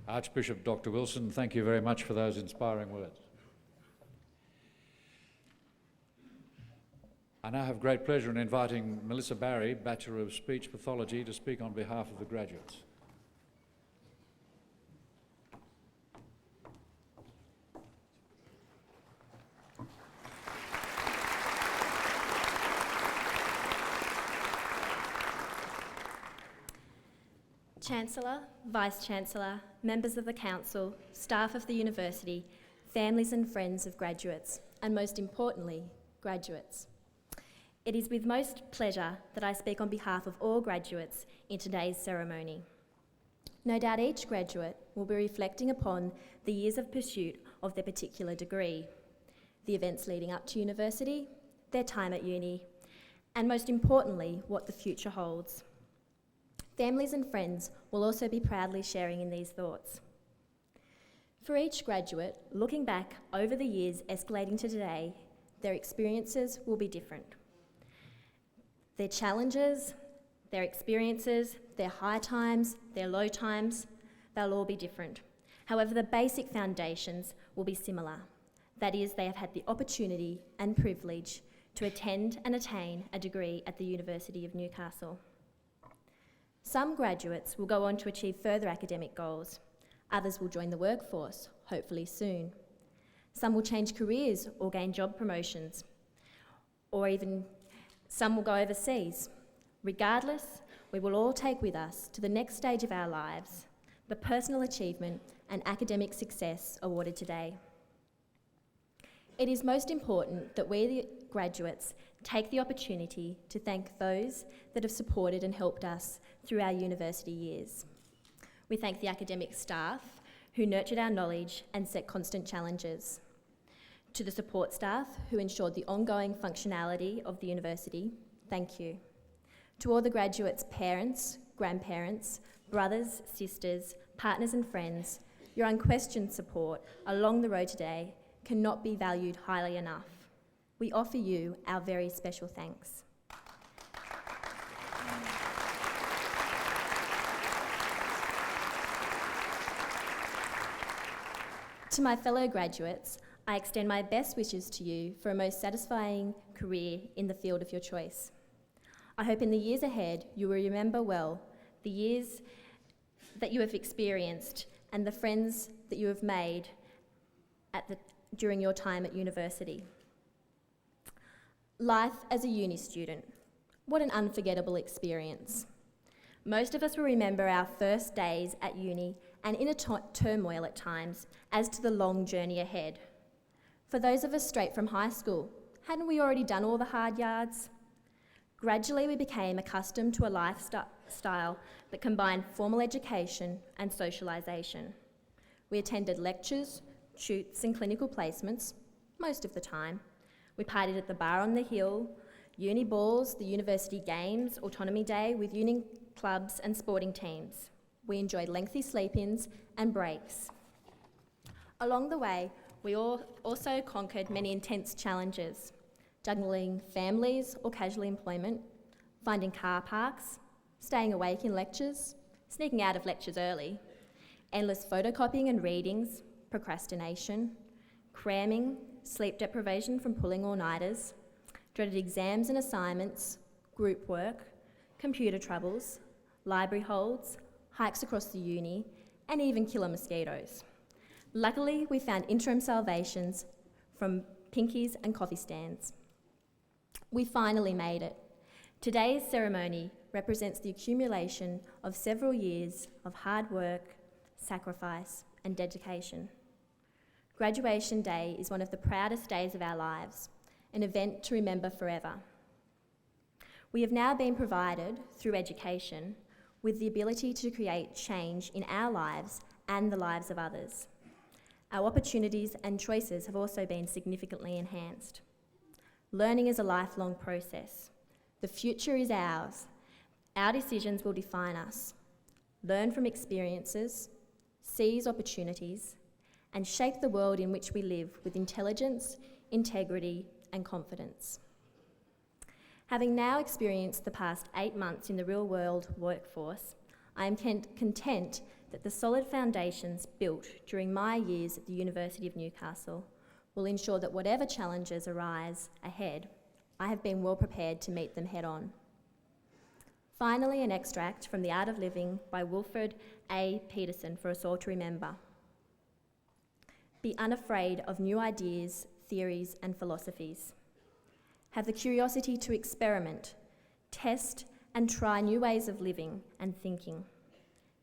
Archbishop Dr. Wilson, thank you very much for those inspiring words. I now have great pleasure in inviting Melissa Barry, Bachelor of Speech Pathology, to speak on behalf of the graduates. Chancellor, Vice-Chancellor, members of the Council, staff of the University, families and friends of graduates, and most importantly, graduates. It is with most pleasure that I speak on behalf of all graduates in today's ceremony. No doubt each graduate will be reflecting upon the years of pursuit of their particular degree, the events leading up to university, their time at uni, and most importantly, what the future holds. Families and friends will also be proudly sharing in these thoughts. For each graduate, looking back over the years escalating to today, their experiences will be different. Their challenges, their experiences, their high times, their low times, they'll all be different. However, the basic foundations will be similar. That is, they have had the opportunity and privilege to attend and attain a degree at the University of Newcastle. Some graduates will go on to achieve further academic goals. Others will join the workforce, hopefully soon. Some will change careers or gain job promotions, or even some will go overseas. Regardless, we will all take with us to the next stage of our lives the personal achievement and academic success awarded today. It is most important that we, the graduates, take the opportunity to thank those that have supported and helped us through our university years. We thank the academic staff who nurtured our knowledge and set constant challenges. To the support staff who ensured the ongoing functionality of the university, thank you. To all the graduates' parents, grandparents, brothers, sisters, partners and friends, your unquestioned support along the road today cannot be valued highly enough. We offer you our very special thanks. To my fellow graduates, I extend my best wishes to you for a most satisfying career in the field of your choice. I hope in the years ahead you will remember well the years that you have experienced and the friends that you have made during your time at university. Life as a uni student, what an unforgettable experience. Most of us will remember our first days at uni and inner turmoil at times as to the long journey ahead. For those of us straight from high school, hadn't we already done all the hard yards? Gradually we became accustomed to a lifestyle that combined formal education and socialisation. We attended lectures, shoots and clinical placements, most of the time. We partied at the bar on the hill, uni balls, the university games, autonomy day with uni clubs and sporting teams. We enjoyed lengthy sleep-ins and breaks. Along the way, we also conquered many intense challenges, juggling families or casual employment, finding car parks, staying awake in lectures, sneaking out of lectures early, endless photocopying and readings, procrastination, cramming, sleep deprivation from pulling all-nighters, dreaded exams and assignments, group work, computer troubles, library holds, hikes across the uni, and even killer mosquitoes. Luckily, we found interim salvations from pinkies and coffee stands. We finally made it. Today's ceremony represents the accumulation of several years of hard work, sacrifice, and dedication. Graduation Day is one of the proudest days of our lives, an event to remember forever. We have now been provided, through education, with the ability to create change in our lives and the lives of others. Our opportunities and choices have also been significantly enhanced. Learning is a lifelong process. The future is ours. Our decisions will define us. Learn from experiences, seize opportunities, and shape the world in which we live with intelligence, integrity, and confidence. Having now experienced the past 8 months in the real-world workforce, I am content that the solid foundations built during my years at the University of Newcastle will ensure that whatever challenges arise ahead, I have been well prepared to meet them head-on. Finally, an extract from The Art of Living by Wilfred A. Peterson for us all to remember. Be unafraid of new ideas, theories, and philosophies. Have the curiosity to experiment, test, and try new ways of living and thinking.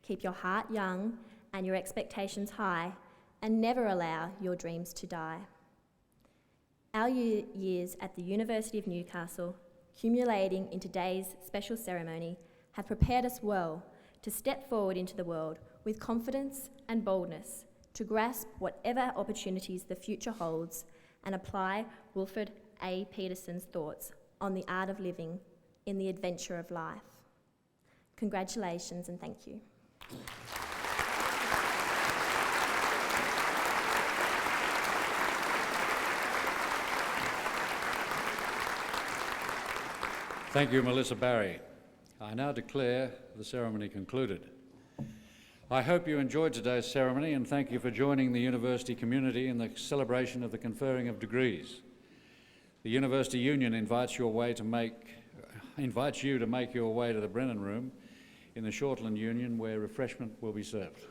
Keep your heart young and your expectations high, and never allow your dreams to die. Our years at the University of Newcastle, accumulating in today's special ceremony, have prepared us well to step forward into the world with confidence and boldness to grasp whatever opportunities the future holds and apply Wilfred A. Peterson's thoughts on the art of living in the adventure of life. Congratulations and thank you. Thank you, Melissa Barry. I now declare the ceremony concluded. I hope you enjoyed today's ceremony and thank you for joining the university community in the celebration of the conferring of degrees. The University Union invites you to make your way to the Brennan Room in the Shortland Union where refreshment will be served.